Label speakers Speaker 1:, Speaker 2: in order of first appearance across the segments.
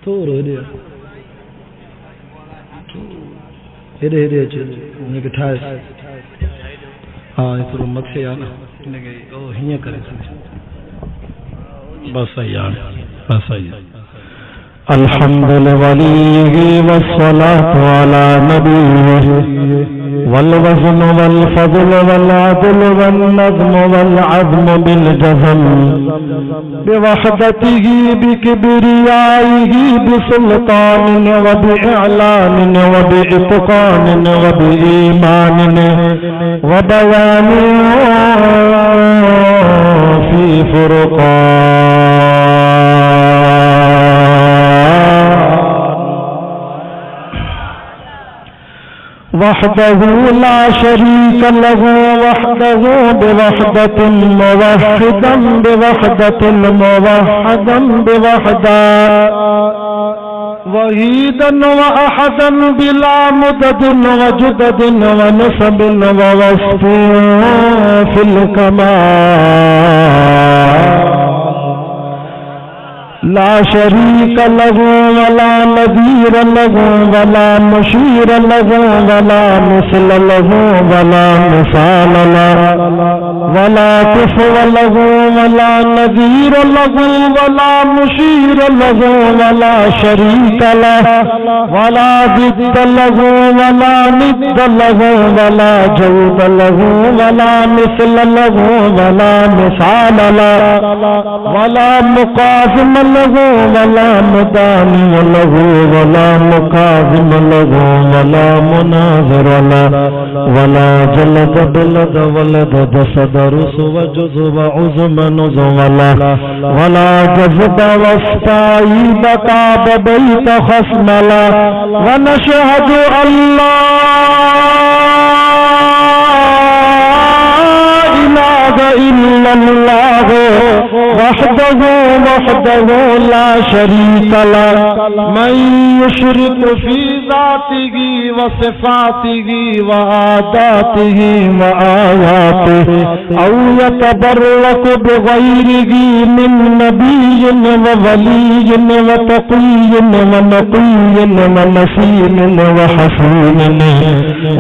Speaker 1: थोरो हेॾे हेॾे हेॾे अचे हुनखे ठाहे हाँ एतिरो मथे आहे न हिनखे हीअं करे सघे बस सही आहे बस सही आहे
Speaker 2: अल्हम्दुलिल्लाह वस्सलातु अला नबीय्यिहि वल वज़्न वल फज़्ल वल अदल वन नज़्म वल अज़्म बिल जज़म बिवहदतिही बिकिब्रियाइही बिसुल्तानिन व बिइलानिन व बिइत्क़ानिन व बिईमानिन व बयानिन फी वहदहु ला शरीक लहु वहदहु बिवहदतिन मुवह्हिदन बिवहदतिन मुवह्हिदन बिवहदा वहीदन व अहदन बिला मुददिन व जुददिन व नसबिन व वस्फिन फिल कमाल ला शरीक लहु वला नज़ीर लहु वला मुशीर लहु वला मिसल लहु वला मिसाल लहु वला कुफ़ुव लहु वला नज़ीर लहु वला मुशीर लहु वला शरीक लहु वला ज़िद्द लहु वला निद्द लहु वला जौद लहु वला मिसल लहु वला मिसाल लहु वला मुक़ासिम लहु वला मुदानी लहु वला मुकाज़िम लहु वला मुनाज़िर लहु वला जलद बिलद वलद जसद रुसव जुज़व उज़म नुज़व वला जज़ब वस्ताई बकाब बैत खस्मला व नशहदु अल्लाह इलाहा इल्लल्लाह वहदहु वहदहु ला शरीक लहु मन युशरिक फी ज़ातिही व सिफ़ातिही व आदातिही व आयातिही औ यतबर्रक बिग़ैरिही मिन नबिय्यिन व वलिय्यिन व तक़िय्यिन व नक़िय्यिन व नसीमिन व हसीनिन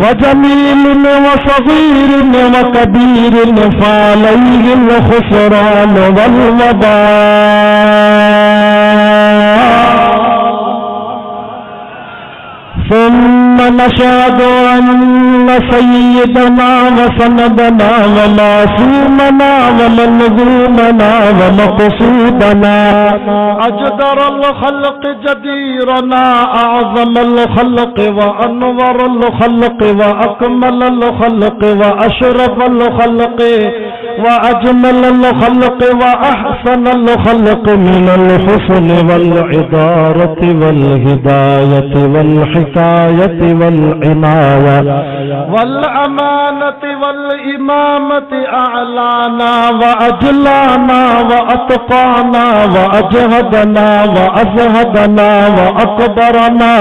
Speaker 2: व जमीलिन व सग़ीरिन व कबीरिन फ़अलैहि ख़ुस्रान वल ثم نشهد أن سيدنا وسندنا ومعصومنا ومنظومنا ومقصودنا أجدر الخلق جديرنا أعظم الخلق وأنور الخلق وأكمل الخلق وأشرف الخلق وأجمل الخلق وأحسن الخلق من الحسن والعدارة والهداية والحكاية والعناية والأمانة والإمامة أعلانا وأجلانا وأتقانا وأجهدنا وأزهدنا وأكبرنا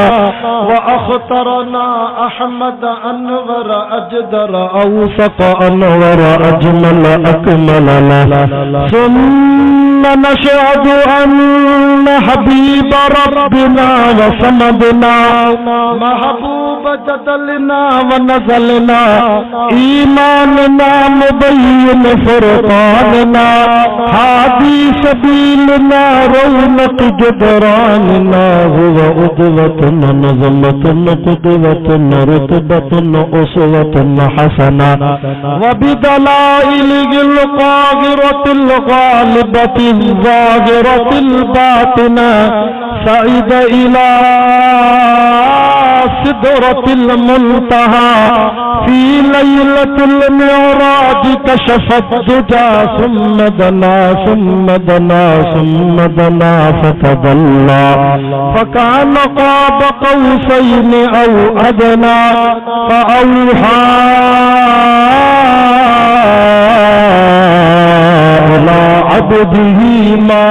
Speaker 2: وأخطرنا أحمد أنور أجدر أوثق أنور أجمل أكمل له ثم نشهد أن حبيب ربنا وصمدنا محبوب جدلنا ونزلنا إيماننا مبين فرقاننا هادي سبيلنا رونق جدراننا هو أدوة نظمة قدوة رتبة أسوة حسنة وبدلائله القاهرة الغالبة الظاهرة الباطنة سعيد إلى سدرة المنتهى في ليلة المعراج كشف الدجى ثم دنا ثم دنا ثم دنا فتدلى فكان قاب قوسين أو أدنى فأوحى إلى عبده ما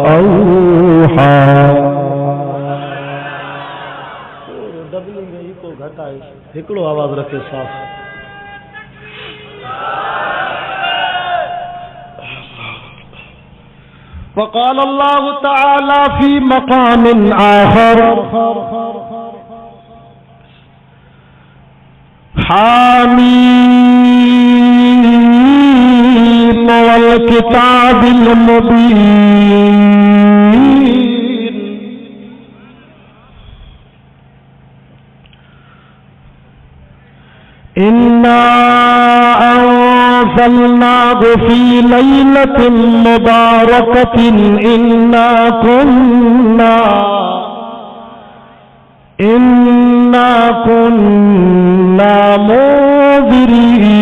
Speaker 2: أوحى हिकिड़ो आवाज़ रखे साफ़ वक़ाल अल्लाहु तआला फी मक़ामिन आख़र हामीम वल किताबिल मुबीन इन्ना अंज़लनाहु फी लैलतिन मुबारकतिन इन्ना कुन्ना मुज़िरीन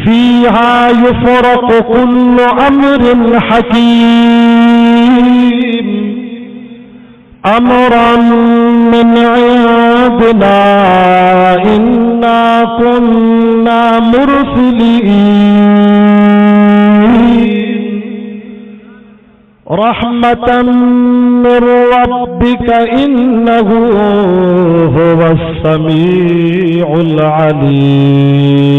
Speaker 2: फीहा युफ़रक़ु कुल्लु अम्रिन हकीम अमरन मिन इंदिना इन्ना कुन्ना मुरसिलीन रहमतन मिन रब्बिका इन्नहु हुवस समीउल अलीम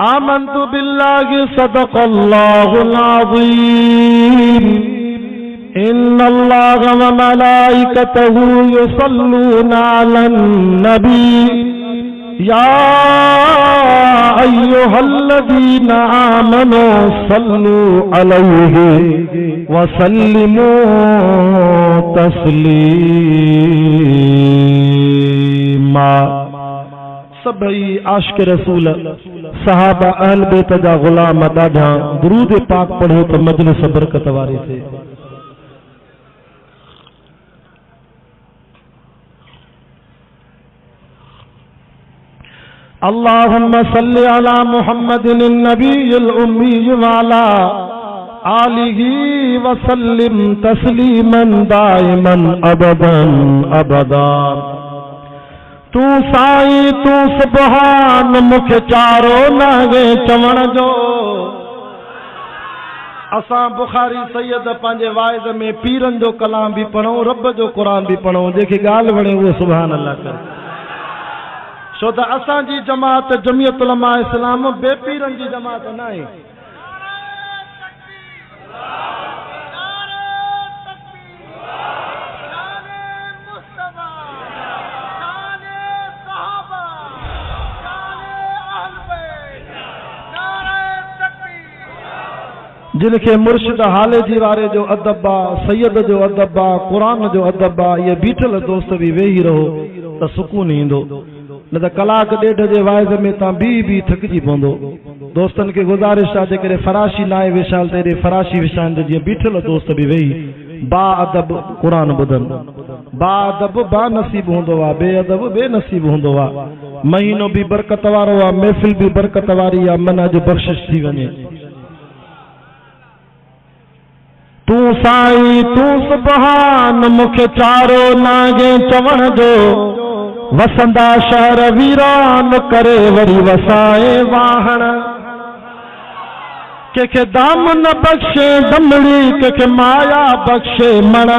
Speaker 2: आमन्तु बिल्लाहि सदक़ल्लाहुल अज़ीम इन्नल्लाहा व मलाइकतहु युसल्लूना अलन नबी या अय्युहल्लज़ीना आमनू सल्लू अलैहि व सल्लिमू तस्लीमा। सभई आशिक़ रसूल सहाबा अहल बैत जा गुलाम ॾाढा दुरूद पाक पढ़ो तो मजलिस बरकत वारी थे। अल्लाहुम्मा सल्लि अला मुहम्मदिन नबिय्यिल उम्मी व अला आलिहि व सल्लिम तस्लीमन दाइमन अबदन अबदा। तू साईं तू सुभान मुखे चारो नागे चवण जो। असां बुखारी सैयद पंहिंजे वाइद में पीरन जो कलाम भी पढ़ूं रब जो क़ुरान भी पढ़ूं जेके ॻाल्हि वणे उहो सुभान अल्लाह करे। छो त असांजी जमात जमियत उलमा इस्लाम बेपीरन जी जमात न आहे। जिनके मुर्शिद हाले जी वारे जो अदब आ सैयद जो अदब आ क़ुरान जो अदब आ ये बीठल दोस्त भी वेही रहो त सुकून ईंदो न त कलाक ॾेढ जे वाइज़ में तव्हां बी थकिजी पवंदो। दोस्तन के गुज़ारिश आहे जेकॾहिं फराशी नाहे विशाल त एॾे फराशी विशाल जीअं बीठल दोस्त भी वेही बा अदब क़ुरान ॿुधनि। बा अदब बा नसीब हूंदो आहे बे अदब बेनसीब हूंदो आहे। महीनो भी बरकत वारो आहे महफ़िल भी बरकत वारी आहे मन अॼु बख़्शिश थी वञे। तू साईं तू सुभान मुखे चारो नागे चवण जो। वसंदा शहर वीरान करे वरी वसाए वाहण। के दाम न बख्शे दमड़ी के माया बख्शे मण।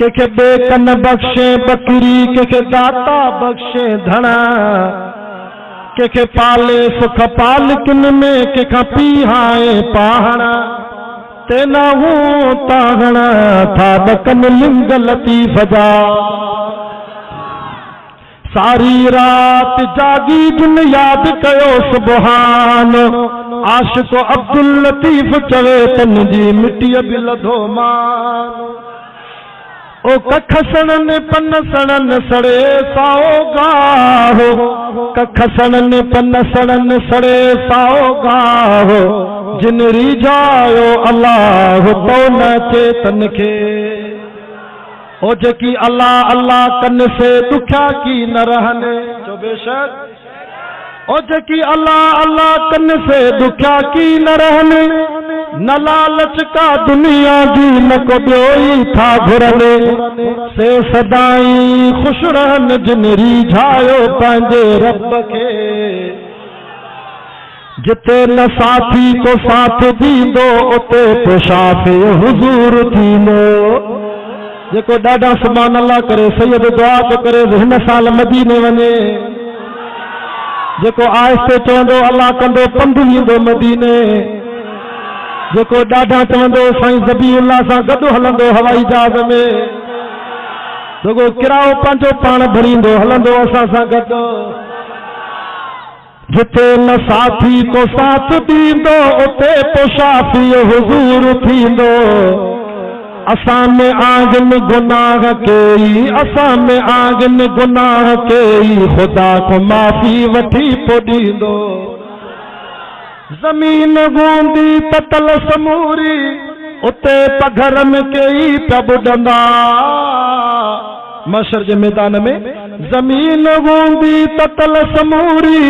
Speaker 2: के बेकन बख्शे बकरी के दाता बख्शे धण। के पाले सुख पालकिन में के पीहाए पाहण। तेना हूँ ताहण था बकन लिंग लतीफ जा। सारी रात जागी जिन याद कयो सुबहान। आशिक़ अब्दुल लतीफ चवे तन जी मिट्टी भी लधो मान। ओ कख सणन पन सणन सड़े साओ गाहो। कख सणन पन सणन सड़े साओ गाहो। जिन रिझायो अल्लाह तो न चेतन खे। ओ जकी अल्लाह अल्लाह कन से दुखिया की न रहने जो बेशक। ओ जकी अल्लाह अल्लाह कन से दुखिया की न रहने। न लालच का दुनिया जी न को ॿियोई था घुरने। से सदाई खुश रहन जिन रिझायो पंहिंजे रब खे। जिते न साथी को साथ दींदो उते पेशाफे हुजूर थींदो। जेको ॾाढा सुभान अल्लाह करे सैयद दुआ तो करे हिन साल मदीने वञे। जेको आहिस्ते चवंदो अल्लाह कंदो पंधु ईंदो मदीने, जेको ॾाढा चवंदो साईं ज़बीउल्लाह सां गॾु हलंदो हवाई जहाज में, जेको किराओ पंहिंजो पाण भरींदो हलंदो असां सां गॾु। जिथे न साथी को साथ ॾींदो उते पोशाफ़ी हुज़ूर थींदो। असां में आगिन गुनाह कई, असां में आगिन गुनाह कई, ख़ुदा को माफ़ी वठी पोइ ॾींदो। ज़मीन गूंदी ततल समूरी उते पघर में कई पिया ॿुॾंदा। मशर जे मैदान में ज़मीन गूंदी ततल समूरी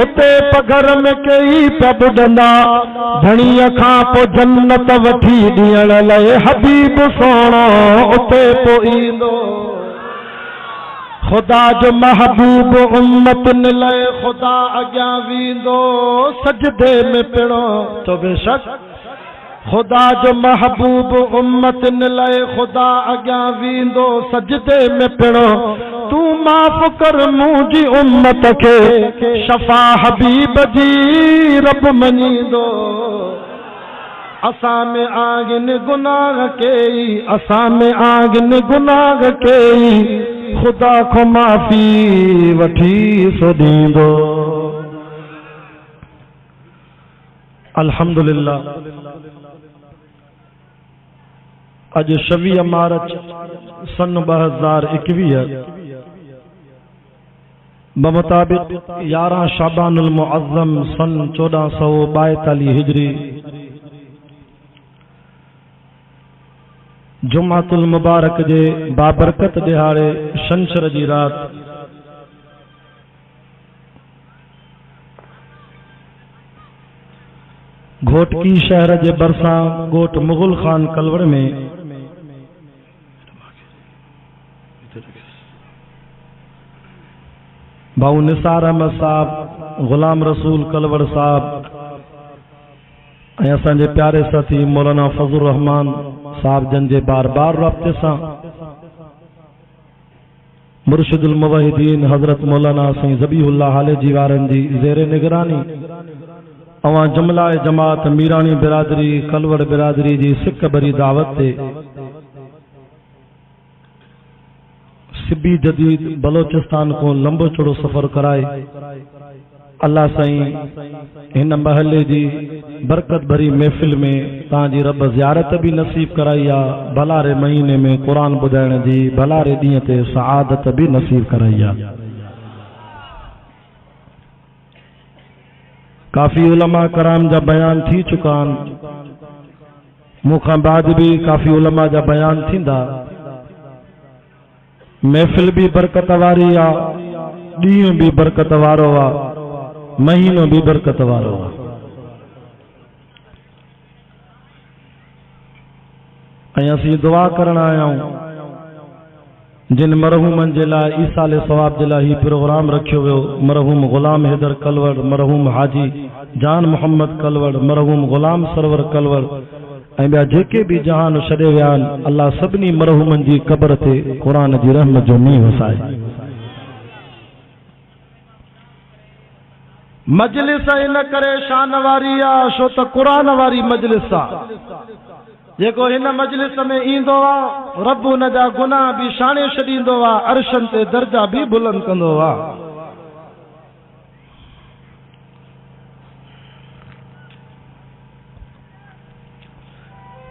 Speaker 2: उते पघर में कई पिया ॿुॾंदा। धणीअ खां पोइ जन्नत वठी ॾियण लाइ हबीब सोणो उते पोइ ईंदो। ख़ुदा जो महबूब उम्मतन लाइ ख़ुदा अॻियां वेंदो सजदे में पिणो। तो बेशक ख़ुदा जो महबूब उम्मतन लाइ ख़ुदा अॻियां वेंदो सजदे में पिणो। तू माफ़ कर मुंहिंजी उम्मत खे, शफ़ा हबीब जी रब मञींदो। असां में आगिन गुनाह कई, असां में आगिन गुनाह कई, ख़ुदा को माफ़ी वठी सो ॾींदो। अल्हम्दुलिल्लाह अॼु 26 मार्च सन 2021 बमुताबिक़ 11 शाबानुल मुअज़्ज़म सन 1442 हिजरी जुमातुल मुबारक जे बाबरकत दिहाड़े शंशर जी रात घोटकी शहर जे भरसां ॻोठ मुग़ल खान कलवड़ में भाऊ निसार अहमद साहब, गुलाम रसूल कलवड़ साहब ऐं असांजे प्यारे साथी मौलाना फज़लुर रहमान साहब जन जे बार बार राब्ते सां मुर्शिदुल मुवहिदीन हज़रत मौलाना साईं ज़बीहुल्लाह हालेजी वारनि जी ज़ेरे निगरानी अवां जमलाए जमात मीरानी बिरादरी कलवड़ बिरादरी जी सिक भरी दावत ते सिबी जदीद बलोचिस्तान को लंबो चौड़ो सफ़र कराए अल्लाह साईं हिन महले जी बरकत भरी महफ़िल में तव्हांजी रब ज़ियारत भी नसीब कराई आहे। भलारे महीने में क़ुरान ॿुधाइण जी, भलारे ॾींहं ते सआदत भी नसीब कराई आहे। काफ़ी उलमा कराम जा बयान थी चुका आहिनि, मूंखां बाद भी काफ़ी उलमा जा बयान थींदा। महफ़िल भी बरकत वारी आहे, ॾींहुं भी बरकत वारो आहे, महीनो भी बरकत वारो आहे। ऐं असीं दुआ करण आया आहियूं जिन मरहूमनि जे लाइ ईसाले सवाब जे लाइ ही प्रोग्राम रखियो वियो। मरहूम गुलाम हैदर कलवड़, मरहूम हाजी जान मोहम्मद कलवड़, मरहूम गुलाम सरवर कलवड़ ऐं ॿिया जेके भी जहान छॾे विया आहिनि, अल्लाह सभिनी मरहूमनि जी क़ब्र ते क़ुरान जी रहमत जो मींहुं वसाए। मजलिस इन करे शान वारी आहे छो त क़ुरान वारी मजलिस आहे। जेको हिन मजलिस में ईंदो आहे रब उन जा गुनाह भी शाणे छॾींदो आहे, अर्शन ते दर्जा भी बुलंद कंदो आहे।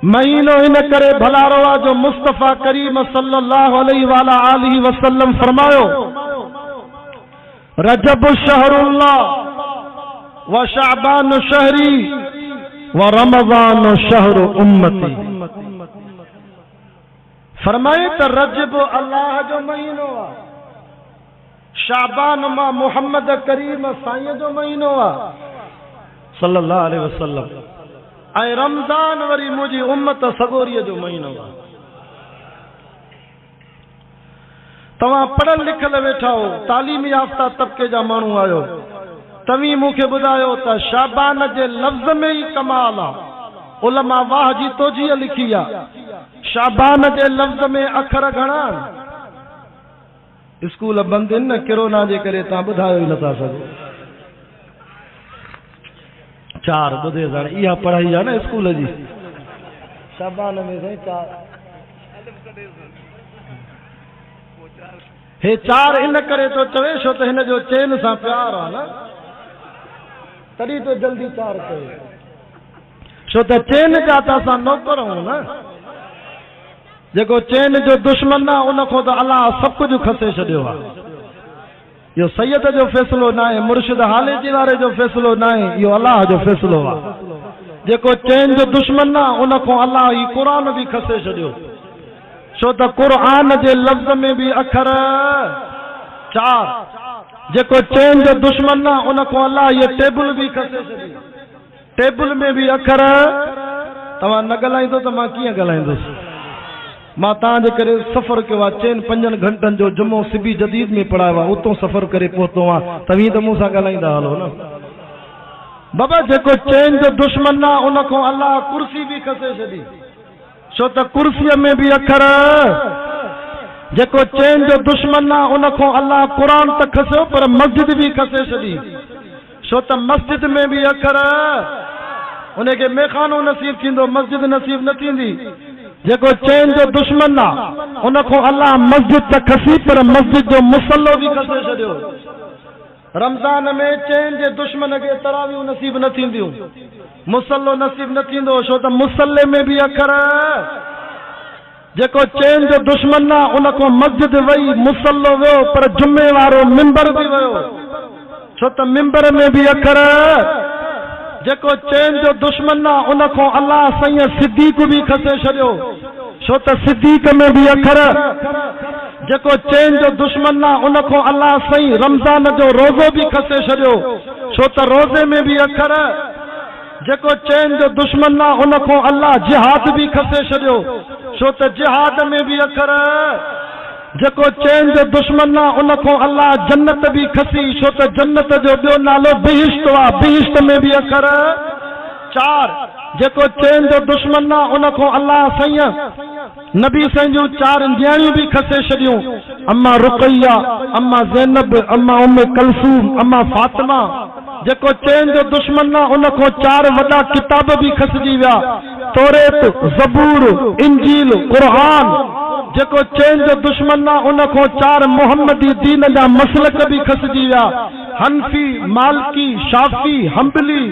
Speaker 2: महीनो इन करे भलारो आहे जो मुस्तफ़ा करीम सल्लल्लाहु अलैहि वसल्लम फरमायो, रजब शहरुल्लाह व शाबान शहरी व रमज़ान शहरु उम्मती। फरमाए त रजब अल्लाह जो महीनो आहे, शाबान मां मोहम्मद करीम साईं जो महीनो आहे सल्लल्लाहु अलैहि वसल्लम, ऐं रमज़ान वरी मुंहिंजी उम्मत सगोरीअ जो महीनो आहे। तव्हां पढ़ल लिखल वेठा हो, तालीम याफ़्ता तबके जा माण्हू आयो, तव्हीं मूंखे ॿुधायो त शाबान जे लफ़्ज़ में ई कमाल आहे। उलमा वाह जी तोजीह लिखी आहे, शाबान जे लफ़्ज़ में अखर घणा आहिनि। स्कूल बंदि आहिनि न, कोरोना जे करे तव्हां ॿुधायो ई नथा सघो।
Speaker 1: 4 ॿुधे साईं इहा पढ़ाई आहे न स्कूल जी शाबान में साईं 4 हे 4 इन करे तो चवे छो त हिन जो चैन सां प्यार आहे न तॾहिं तो जल्दी 4 कयो छो त चैन जा त असां नौकर आहियूं न जेको चैन जो दुश्मन आहे उन खां त अलाह सभु कुझु खसे छॾियो आहे इहो सैयद जो फ़ैसिलो न आहे मुर्शिद हालेजी वारे जो फ़ैसिलो न आहे इहो अलाह जो फ़ैसिलो आहे जेको चैन जो दुश्मन आहे उन खां अलाह ही क़ुरान बि खसे छॾियो छो त क़ुरान जे लफ़्ज़ में बि अखर 4 जेको चैन जो दुश्मन आहे उन खां अलाह ये टेबल बि खसे छॾियो टेबल में भी अखर तव्हां न ॻाल्हाईंदो त मां कीअं ॻाल्हाईंदुसि मां तव्हांजे करे सफ़र कयो आहे 4-5 घंटनि जो जुमो सिबी जदीद में पढ़ायो आहे उतो सफ़र करे पहुतो आहे तव्हीं त मूंसां ॻाल्हाईंदा हलो न बाबा जेको चैन जो दुश्मन आहे उन खां अलाह कुर्सी बि खसे छॾी छो त कुर्सीअ में बि अखर जेको चैन जो दुश्मन आहे उन खां अलाह क़ुरान त खसियो पर मस्जिद बि खसे छॾी छो त मस्जिद में भी अखर उनके मेखानो नसीब थींदो मस्जिद नसीब न थींदी जेको चैन जो दुश्मन आहे उन खां अलाह मस्जिद त खसी पर मस्जिद जो मुसल्लो भी खसे छॾियो रमज़ान में चैन जे दुश्मन खे तरावियूं नसीब न थींदियूं मुसल्लो नसीब न थींदो छो त मुसल्ले में भी अखर जेको चैन जो दुश्मन आहे उन खां मस्जिद वई मुसल्लो वियो पर जुमे वारो मिंबर भी वियो छो त मिंबर में भी अखर जेको चैन जो दुश्मन आहे उन खां अलाह साईं सिद्दीक़ भी खसे छॾियो छो त सिद्दीक़ में भी अखर जेको चैन जो दुश्मन आहे उन खां अलाह साईं रमज़ान जो रोज़ो भी खसे छॾियो छो त रोज़े में भी अखर जेको चैन जो दुश्मन आहे उन खां अलाह जिहाद भी खसे छॾियो छो त जिहाद में भी अखर जेको चैन जो दुश्मन आहे उन खां अलाह जन्नत भी खसी छो त जन्नत जो ॿियो नालो बिहिश्त आहे बिहिश्त में भी अखर 4 जेको चैन जो दुश्मन आहे उन खां अलाह साईं नबी साईं जूं 4 न्याणियूं भी खसे छॾियूं अम्मा रुक़ैया अम्मा ज़ैनब अम्मा उम्मे कलसूम अम्मा फातिमा जेको चैन जो दुश्मन आहे उन खां 4 वॾा किताब भी खसजी विया तौरेत ज़बूर इंजील क़ुरान जेको चैन जो दुश्मन आहे उन खां 4 मुहम्मदी दीन जा मसलक भी खसजी विया हनफी मालकी शाफी हंबली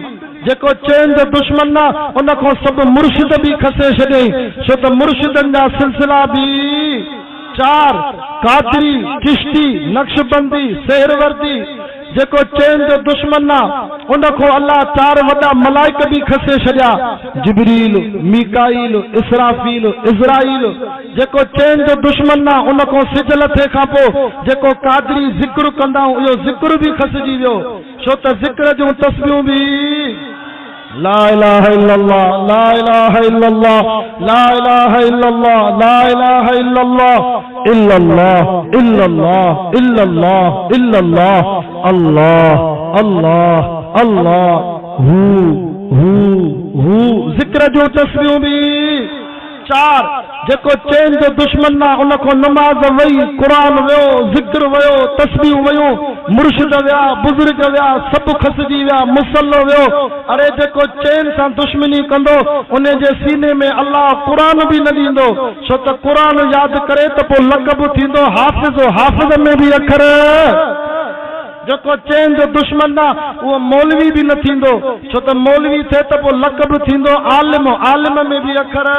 Speaker 1: जेको चैन जो दुश्मन आहे उन खां सभु मुर्शिद भी खसे छॾियईं छो त मुर्शिदनि जा सिलसिला भी 4 कादरी चिश्ती नक्शबंदी सेहरवर्दी जेको चैन जो दुश्मन आहे उन खां अलाह 4 वॾा मलाइक भी खसे छॾिया जिब्रील मीकाईल इसराफील इज़राइल जेको चैन जो दुश्मन आहे उन खां सिजल थे खां पोइ जेको कादरी ज़िक्र कंदा इहो ज़िक्र भी खसजी वियो छो त ज़िक्र जूं तस्बीहूं भी ला इलाहा इल्लल्लाह ला इलाहा इल्लल्लाह ला इलाहा इल्लल्लाह ला इलाहा इल्लल्लाह इल्लल्लाह इल्लल्लाह इल्लल्लाह इल्लल्लाह अल्लाह अल्लाह अल्लाह हू ज़िक्र जो तस्बीहूं भी 4 जेको चैन जो दुश्मन आहे उन खां नमाज वई क़ुरान वियो ज़िक्र वियो तस्बीहूं वियूं मुर्शिद विया बुज़ुर्ग विया सभु खसजी विया मुसल्लो वियो अरे जेको चैन सां दुश्मनी कंदो उन जे सीने में अल्लाह क़ुरान भी न ॾींदो छो त क़ुरान यादि करे त पोइ लक़ब थींदो हाफ़िज़ हाफ़िज़ में भी अखर जेको चैन जो दुश्मन आहे उहो मौलवी भी न थींदो छो त मौलवी थिए त पोइ लक़ब थींदो आलिम आलिम में भी अखर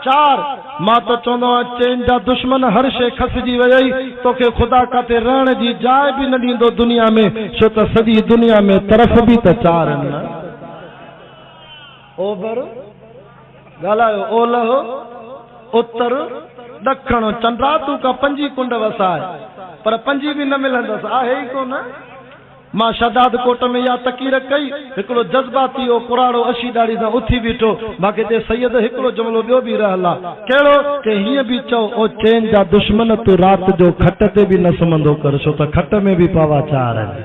Speaker 1: 4 मां त चवंदो आहियां चैन जा दुश्मन हर शइ खसजी वई तोखे ख़ुदा काथे रहण जी जाइ भी न ॾींदो दुनिया में छो त सॼी दुनिया में तरफ़ भी त 4 आहिनि न ओभर ॻाल्हायो ओलह उत्तर ॾखण चंद्रातू का 5 कुंड वसाए पर 5 भी न मिलंदसि आहे ई कोन मां शदाद कोट में या तकीर कई हिकिड़ो जज़्बाती हो पुराणो अशी दाढ़ी सां उथी बीठो बाक़ी ते सैयद हिकिड़ो जुमिलो ॿियो भी रहल आहे कहिड़ो के हीअं भी चओ ओ चैन जा दुश्मन तूं राति जो खट ते भी न सुम्हंदो कर छो त खट में भी पावा 4 आहिनि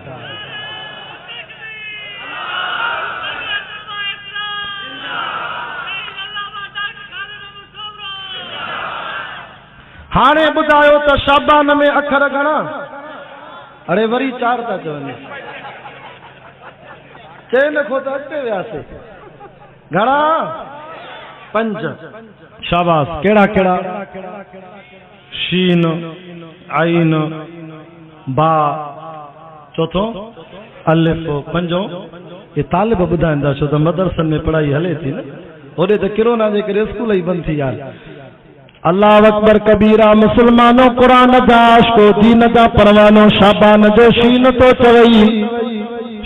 Speaker 1: हाणे ॿुधायो त शाबान में अखर घणा अरे वरी 4 था चवनि चए नखो त अॻिते वियासीं घणा 5 शाबाश कहिड़ा कहिड़ा शीन आइन बा चौथो अलिफ पंजो ये तालिब ॿुधाईंदा छो त मदरसनि में पढ़ाई हले थी न होॾे त किरोना जे करे स्कूल ई बंदि थी विया अल्लाह अकबर कबीरा मुसलमानों कुरान जा आशिको दीन जा परवानो शाबान जो शीन तो चवई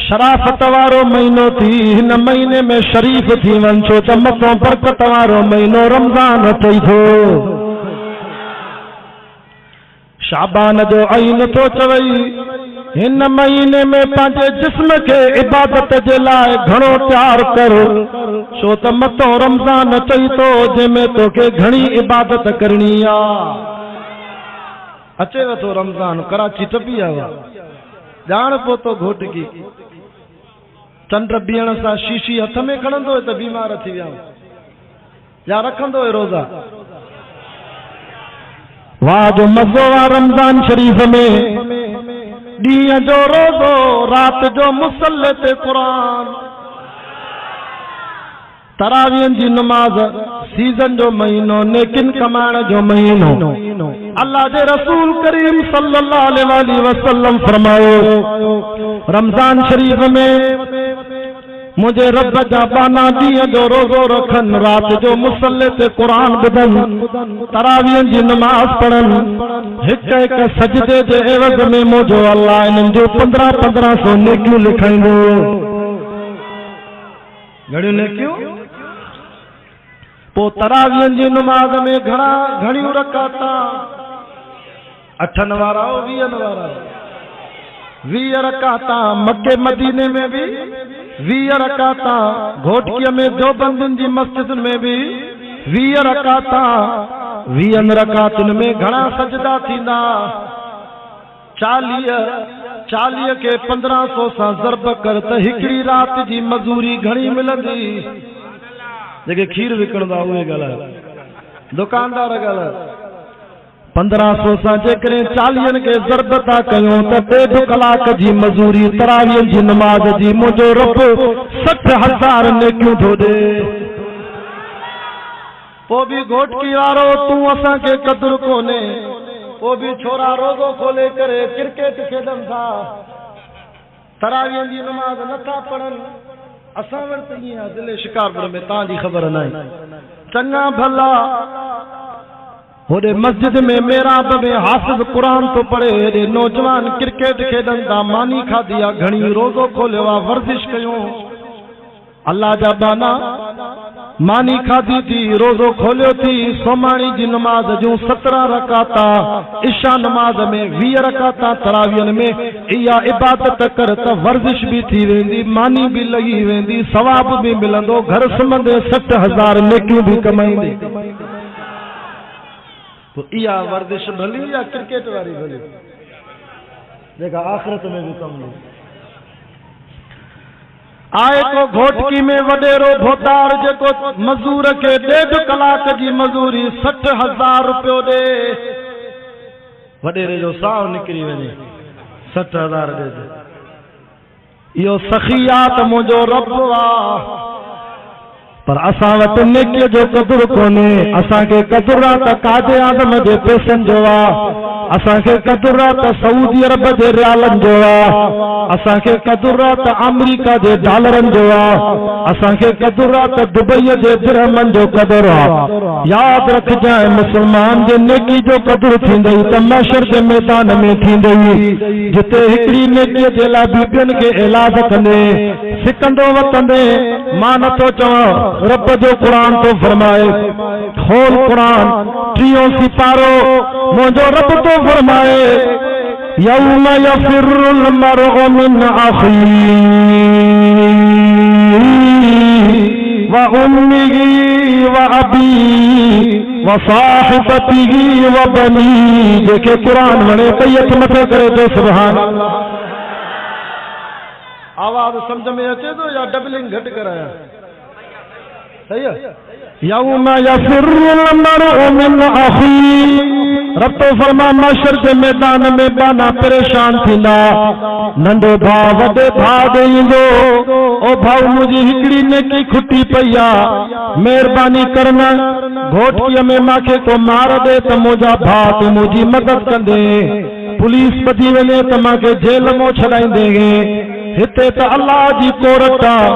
Speaker 1: शराफत वारो महीनो थी हिन महीने में शरीफ थी वन छो त मथों बरकत वारो महीनो रमज़ान अचई थो शाबान जो आइन तो चवई हिन महीने में पंहिंजे जिस्म के इबादत जे लाइ घणो तैयार कर छो त मथों रमज़ान अचई थो जंहिंमें तोखे घणी इबादत करणी आहे अचेव थो रमज़ान कराची टपी आयो ॼाण पहुतो घोट की चंड बीहण सां शीशी हथ में खणंदो त बीमार थी विया या रखंदो रोज़ा वाह जो मज़ो आहे रमज़ान शरीफ़ में ॾींहं जो रोज़ो रात जो मुसल्ले ते क़ुरान तरावीहनि जी नमाज़ सीज़न जो महीनो नेकिन कमाइण जो महीनो अल्लाह जे रसूल करीम सल्लल्लाहु अलैहि वसल्लम फरमायो रमज़ान शरीफ़ में मुझे रब जा बाना ॾींहं जो रोज़ो रखनि रात जो मुसल्ले ते क़ुरान ॿुधनि तरावीहनि जी नमाज़ पढ़नि हिक हिक सजदे जे एवज़ में मुंहिंजो अल्लाह इन्हनि जो 1500 नेकियूं लिखाईंदो घणियूं नेकियूं पोइ तरावीहनि जी नमाज़ में घणियूं रकाता 8 वारा 20 वारा 20 रकाता मक्के मदीने में भी 20 रकाता घोटकीअ में देवबंदियुनि जी मस्जिद में भी 20 रकाता 20 रकातुनि में घणा सजदा थींदा 40 के 1500 सां ज़रब कर त हिकिड़ी रात जी मज़ूरी घणी मिलंदी जेके खीर विकणंदा उहे ॻाल्हायो दुकानदार ॻाल्हायो 1500 सां जेकॾहिं 40 के ज़रब था कयूं त 1.5 कलाक जी मज़ूरी तरावीह जी नमाज़ जी मुंहिंजो रब 60,000 नेकियूं थो ॾे पोइ बि घोटकी वारो तूं असांखे क़दुरु कोन्हे पोइ बि छोरा रोज़ो खोले करे क्रिकेट खेॾनि था तरावीह जी नमाज़ नथा पढ़नि असां वटि ईअं आहे ज़िले शिकारपुर में तव्हांजी ख़बर न आहे चङा भला होॾे मस्जिद में मेराब में हाफ़िज़ क़ुरान तो पढ़े हेॾे नौजवान क्रिकेट खेॾनि था मानी खाधी आहे घणी रोज़ो खोलियो आहे वर्जिश कयूं अल्लाह जा बाना मानी खाधी थी रोज़ो खोलियो थी सोमाणी जी नमाज़ जूं 17 रकाता इशा नमाज़ में 20 रकाता तरावीहनि में इहा इबादत कर त वर्जिश भी थी वेंदी मानी भी लगी वेंदी सवाब भी मिलंदो घर सुम्हंदे 60,000 नेकियूं भी कमाईंदे तो इहा वर्जिश भली या क्रिकेट वारी भली जेका आख़िरत में भी कम ॾे आए तो घोटकी में वडेरो भोतार जेको मजूर के 1.5 कलाक जी मजूरी 60,000 रुपयो दे वडेरे जो साव निकरी वने 60,000 दे यो सखियात मुझो रब वा पर असां वटि नेकीअ जो क़दुरु कोन्हे असांखे क़दुरु आहे त कादे आदम जे पैसनि जो आहे असांखे क़दुरु आहे त सऊदी अरब जे रियालनि जो आहे असांखे क़दुरु आहे त अमेरिका जे डॉलरनि जो आहे असांखे क़दुरु आहे त दुबईअ जे दिरहमनि जो क़दुरु आहे यादि रखजांइ मुस्लमान जे नेकी जो क़दुरु थींदई त महशर जे मैदान में थींदई जिते हिकिड़ी नेकीअ जे लाइ बि ॿियनि खे इलाज कंदे सिकंदो वतंदे मां नथो चवां रब जो कुरान तो फरमाए खोल कुरान 3 सिपारो मुझो रब तो फरमाए यौम यफिरुल मरउ मिन अखीही व उम्मिही व अबीही व साहिबतिही व बनीही जेके कुरान वणे बैत मथे करे तो सुभान अल्लाह आवाज समझ में अचे तो या डबलिंग घट कराया सही है।
Speaker 2: यौम यफिरुल मरउ मिन अखी, रब तो फरमा मशर के मैदान में बाना परेशान थींदा, नंढो भाउ वॾे भाउ ॾे ईंदो, ओ भाउ मुंहिंजी हिकिड़ी नेकी खुटी पई आहे, महिरबानी करन घोटीअ में मूंखे को मार ॾे त मुंहिंजा भाउ तूं मुंहिंजी मदद कंदे, पुलिस ॿधी वञे त मूंखे जेल मां छॾाईंदे, हिते त अल्लाह जी कोरट आहे,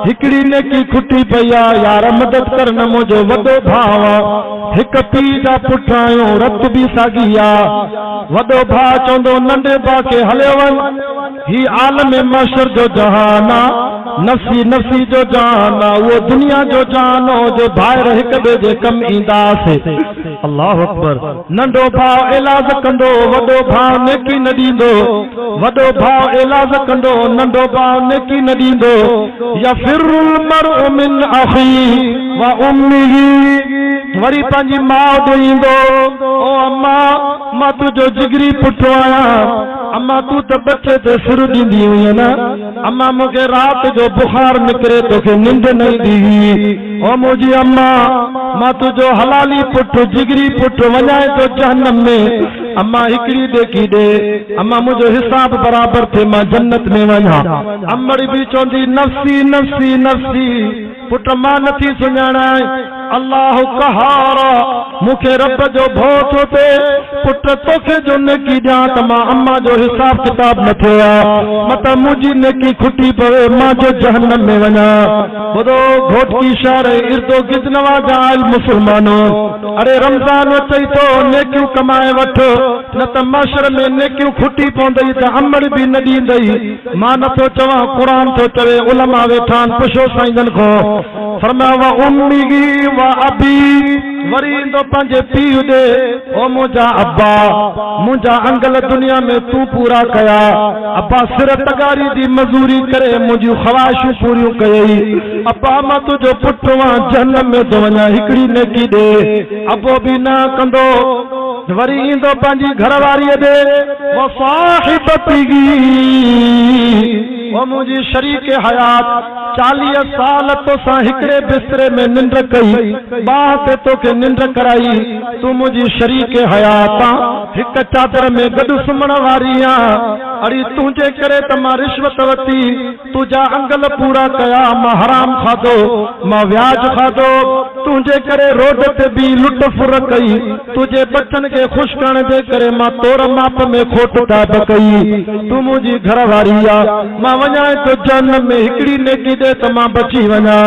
Speaker 2: हिकिड़ी नेकी खुटी पई आहे, यार मदद करन मुंहिंजो वॾो भाउ आहे, हिकु पीउ जा पुट आहियूं, रत बि साॻी आहे, वॾो भाउ चवंदो नंढे भाउ खे हलियो वञ, ही आलम मशर जो जहान आहे, नफ़्सी नफ़्सी जो जान आहे, उहो दुनिया जो जान हो जो ॿाहिरि हिक ॿिए जे कमु ईंदासीं। अल्लाह अकबर। नंढो भाउ इलाज कंदो, वॾो भाउ नेकी न ॾींदो, वॾो भाउ इलाज कंदो, नंढो भाउ नेकी न ॾींदो। यफिरुल मरउ मिन अखी व उम्मिही, वरी पंहिंजी माउ ॾे ईंदो, ओ अम्मा मां तुंहिंजो जिगरी पुटु आहियां, अम्मा तूं त बचे ते सुर ॾींदी हुई न, अम्मा मूंखे राति जो बुखार निकिरे, तोखे निंड न ईंदी, ओ मुंहिंजी अम्मा मां तुंहिंजो हलाली पुटु जिगरी पुटु वञाए थो जहन्नम में, अम्मा हिकिड़ी ॾेकी ॾे, अम्मा मुंहिंजो हिसाब बराबरि थिए मां जन्नत में वञा। अम्मड़ बि चवंदी नफ़्सी नफ़्सी नफ़्सी, पुट मां नथी सुञाणां, अल्लाह कहार, मूंखे रब जो भउ थो थिए, पुट तोखे जो नेकी ॾियां त मां अम्मा जो हिसाब किताब न थियो आहे, मत मुंहिंजी नेकी खुटी पवे, मां जो जहन्नम में वञा। ॿुधो घोटकी शहर इर्दो गिर्द नवाज़ा मुसलमानो, अरे रमज़ान अचई थो, नेकियूं कमाए वठ, न त माशर में नेकियूं खुटी पवंदई त अमड़ बि न ॾींदई। मां नथो चवां, क़ुरान थो चवे, उलमा वेठा आहिनि, पुछो साईंजन खां, फरमाया व उम्मीगी व अबी, वरी ईंदो पंहिंजे पीउ ॾे, ओ मुंहिंजा अब्बा, मुंहिंजा अंगल दुनिया में तूं पूरा कया, अब्बा सिर तगारी जी मज़ूरी करे मुंहिंजूं ख़्वाहिशूं पूरियूं कयई, अब्बा मां तुंहिंजो पुटु आहियां, जहन्नम में थो वञा, हिकिड़ी नेकी ॾे। अब्बो बि न कंदो, वरी ईंदो पंहिंजी घरवारीअ ॾे, वो साहिबती, वो मुंहिंजी शरीक हयात, 40 साल तोसां हिकिड़े बिस्तरे में निंड कई, बाह ते तोखे निंड कराई, तूं मुंहिंजी शरीक हयात आं, हिक चादर में गॾु सुम्हण वारी आं, अड़ी तुंहिंजे करे त मां रिश्वत वरिती, तुंहिंजा अंगल पूरा कया, मां हराम खाधो, मां व्याज खाधो, तुंहिंजे करे रोड ते बि लुट फुर कई, तुंहिंजे बचन खे ख़ुशि करण जे करे मां तोर माप में खोट ताब कई, तूं मुंहिंजी घरवारी आ, मां वञाए तो जहन्नम में, हिकिड़ी नेकी ॾे त मां बची वञा।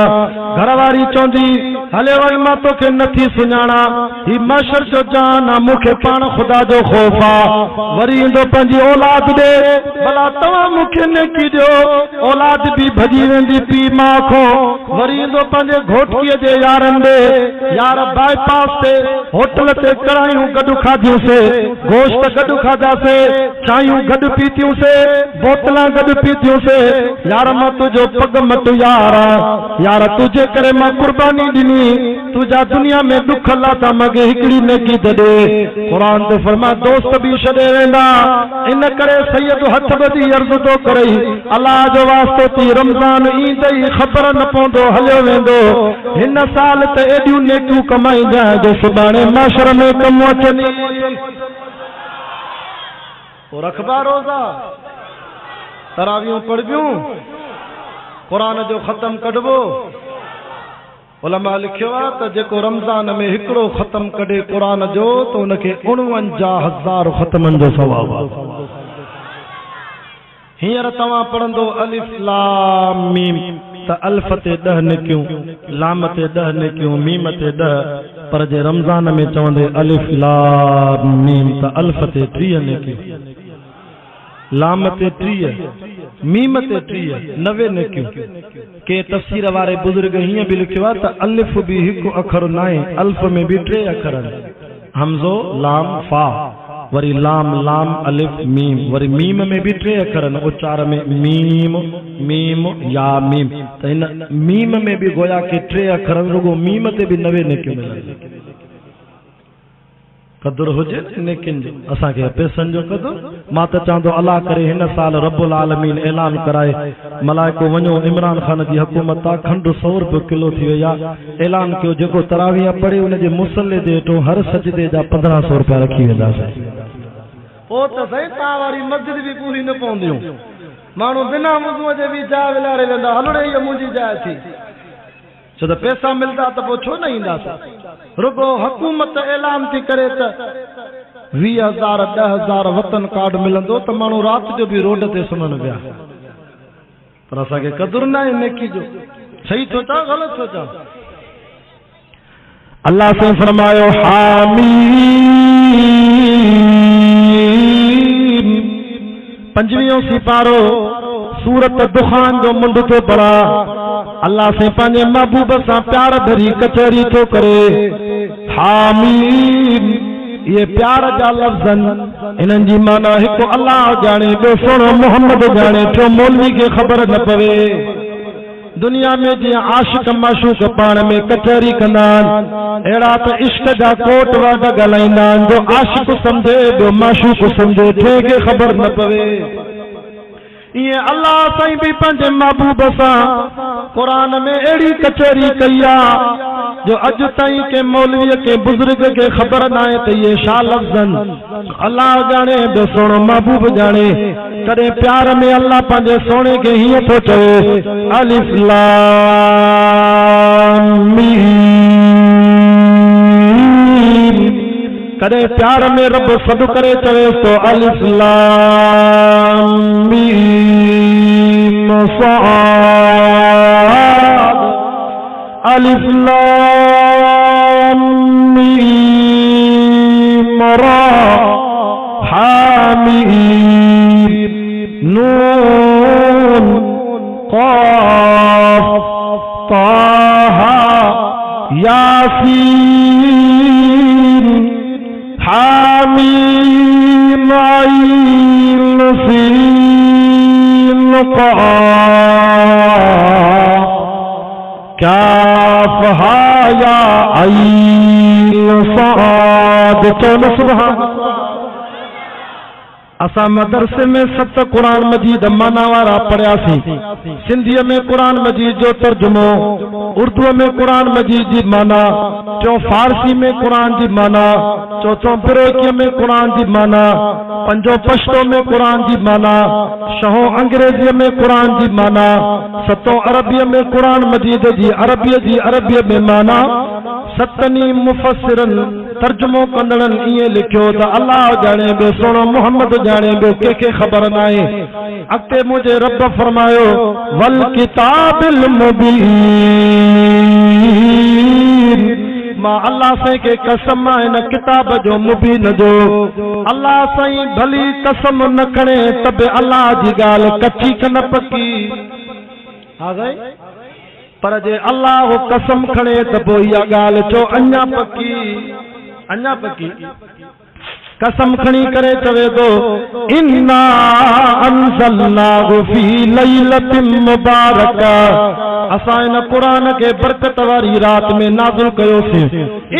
Speaker 2: घरवारी चवंदी हले वञ, मां तोखे नथी सुञाणा, ही माशर जो जान आ, मूंखे पाण ख़ुदा जो ख़ौफ़ आ। वरी ईंदो पंहिंजी औलाद ॾे, भला तव्हां मूंखे नेकी ॾियो, औलाद बि भॼी वेंदी पीउ माउ खां। वरी ईंदो पंहिंजे घोटकीअ जे यारनि ॾे, यार बाईपास ते होटल ते कढ़ायूं गॾु खाधियूंसीं, गोश्त गॾु खाधासीं, चांहियूं गॾु पीतियूंसीं, बोतलां गॾु पीतियूंसीं, यार मां तुंहिंजो पग मटु यार आ, यार तुंहिंजे करे मां कुर्बानी ॾिनी, तुंहिंजा दुनिया में दुख लाथा, मूंखे हिकिड़ी नेकी त ॾे। क़ुरान ते फरमा दोस्त बि छॾे वेंदा, इन करे सैयद हथ ॿधी अर्ज़ थो करई, अल्लाह जो वास्तो थी, रमज़ान ईंदे ई ख़बर न पवंदो हलियो वेंदो, हिन साल त एॾियूं नेकियूं कमाईंदा जो सुभाणे माशर में कमु अचनि। रखबा रोज़ा, तरावियूं पढ़बियूं, क़ुरान जो ख़त्म कढबो। उलमा लिखियो आहे त जेको रमज़ान में हिकिड़ो ख़त्म कढे क़ुरान जो त उनखे 49,000 ख़त्मनि जो सवाब आहे। हींअर तव्हां पढ़ंदो अलिफ लाम मीम त अल्फ ते 10 नेकियूं, लाम ते 10 नेकियूं, मीम ते 10, पर जे रमज़ान में चवंदे अलिफ लाम मीम त अल्फ ते 30 नेकियूं, लाम ते 30, मीम ते 30, 90 नेकियूं। के तफसीर वारे बुजुर्ग हीअं बि लिखियो आहे त अलिफ बि हिकु अखर न आहे, अल्फ में बि 3 अखर आहिनि, हमज़ो लाम फा, वरी लाम लाम अलिफ मीम, वरी मीम में भी 3 अखर आहिनि, उचार में मीम मीम या मीम, त हिन मीम में भी गोया के 3 अखर, रुगो मीम ते भी 90 नेकियूं मिलनि।
Speaker 1: कदुर हुजे नेकिन जो असांखे पैसनि जो कदुर मां त चवंदो अल्लाह करे हिन साल रब्बुल आलमीन ऐलान कराए मलाइको वञो इमरान खान जी हुकूमत आहे खंड 100 रुपए किलो थी वई आहे ऐलान कयो जेको तरावीह पढ़े उनजे मुसल्ले जे हेठो हर सजदे जा 1500 रुपया रखी वेंदासीं पोइ त सही तव्हां वारी मस्जिद बि पूरी न पवंदियूं माण्हू बिना वुज़ूअ जे बि जाइ विलाड़े वेंदा हलणे इहा मुंहिंजी जाइ थी छो त पैसा मिलंदा त पोइ छो न ईंदासीं रुगो हुकूमत ऐलान थी करे त 20,000 10,000 वतन कार्ड मिलंदो त माण्हू राति जो बि रोड ते सुम्हनि पिया पर असांखे क़दुरु न आहे नेकी जो सही थो चवां ग़लति थो चवां
Speaker 2: अल्लाह से फरमायो हामीम 25 सिपारो सूरत दुखान जो मुंड तो पड़ा अल्लाह से पंहिंजे महबूब सां प्यार भरी कचहरी थो करे हामीम ये प्यार जा लफ़्ज़न इन्हनि जी माना हिकु अल्लाह जाने ॿियो सुहिणो मोहम्मद जाने टियों मौलवी खे ख़बर न पवे दुनिया में जीअं आशिक माशूक पाण में कचहरी कंदा आहिनि अहिड़ा त इश्क जा कोट वर्ड ॻाल्हाईंदा आहिनि जो आशिक सम्झे ॿियो माशूक सम्झे टे खे ख़बर न पवे ये अल्लाह साईं भी पंहिंजे महबूब सां कुरान में अहिड़ी कचहरी कई आहे जो अॼु ताईं के मौलवीअ के बुज़ुर्ग के ख़बर न आहे त इहे छा लफ़्ज़न अल्लाह जाने ॿियो सुहिणो महबूब जाने कॾहिं प्यार में अल्लाह पंहिंजे सोणे खे हीअं थो चवे अलिफ लाम मीम कॾहिं प्यार में रब सॾु करे चवे तो अलिफ लाम मीम साद अलिफ लाम मीम रा हामीम नून क़ाफ ताहा यासीन हामीम आइन सीन क़ाफ काफ हा या आइन साद चौन सुभान असां मदरसे में 7 कुरान मजीद माना वारा पढ़ियासीं सिंधीअ में कुरान मजीद जो तर्जुमो उर्दू में कुरान मजीद जी माना चो फारसी में कुरान जी माना चौथों फिरोकी में कुरान जी माना पंजो पश्तो में कुरान जी माना शहो अंग्रेजी में कुरान जी माना सतो अरबी में कुरान मजीद जी अरबी में माना सतनी मुफस्सिरन तर्जुमो कंदड़न इए लिखियो त अल्लाह जाने बे सोनो मोहम्मद जाने बे के खबर न आहे अॻिते मुझे रब फरमायो वल किताबिल मुबीन मां अल्लाह साईं के कसम आहे न किताब जो मुबीन जो अल्लाह साईं भली कसम न खणे त बि अल्लाह जी ॻाल्हि कची क न पकी हा गई पर जे अल्लाह वो कसम खणे त पोइ इहा ॻाल्हि चो अञा पकी कसम खणी करे चवे थो इन्ना अंज़लनाहु फी लैलतिन मुबारक असां इन क़ुरान खे बरकत वारी रात में नाज़िल कयोसीं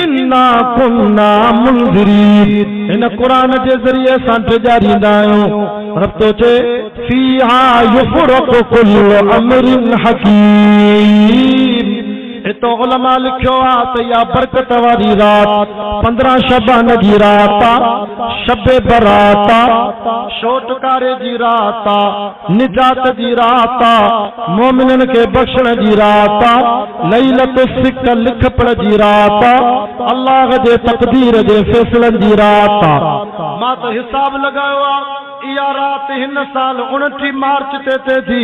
Speaker 2: इन्ना कुन्ना मुंज़िरीन इन क़ुरान जे ज़रिए असां ॾियारींदा आहियूं रब तो चए फीहा युफ़रक़ु कुल्लु अमरिन हकीम तो उलमा लिखियो आहे त इहा बरकत वारी रात 15 शबान जी रात शबे बरात शोटकारे जी रात निजात जी रात मोमिनन के बख्शण जी रात लैलत सिक लिख पढ़ जी रात अल्लाह जे तकदीर जे फैसलन जी रात मां त हिसाब लगायो आहे इहा रात हिन साल 29 मार्च ते थी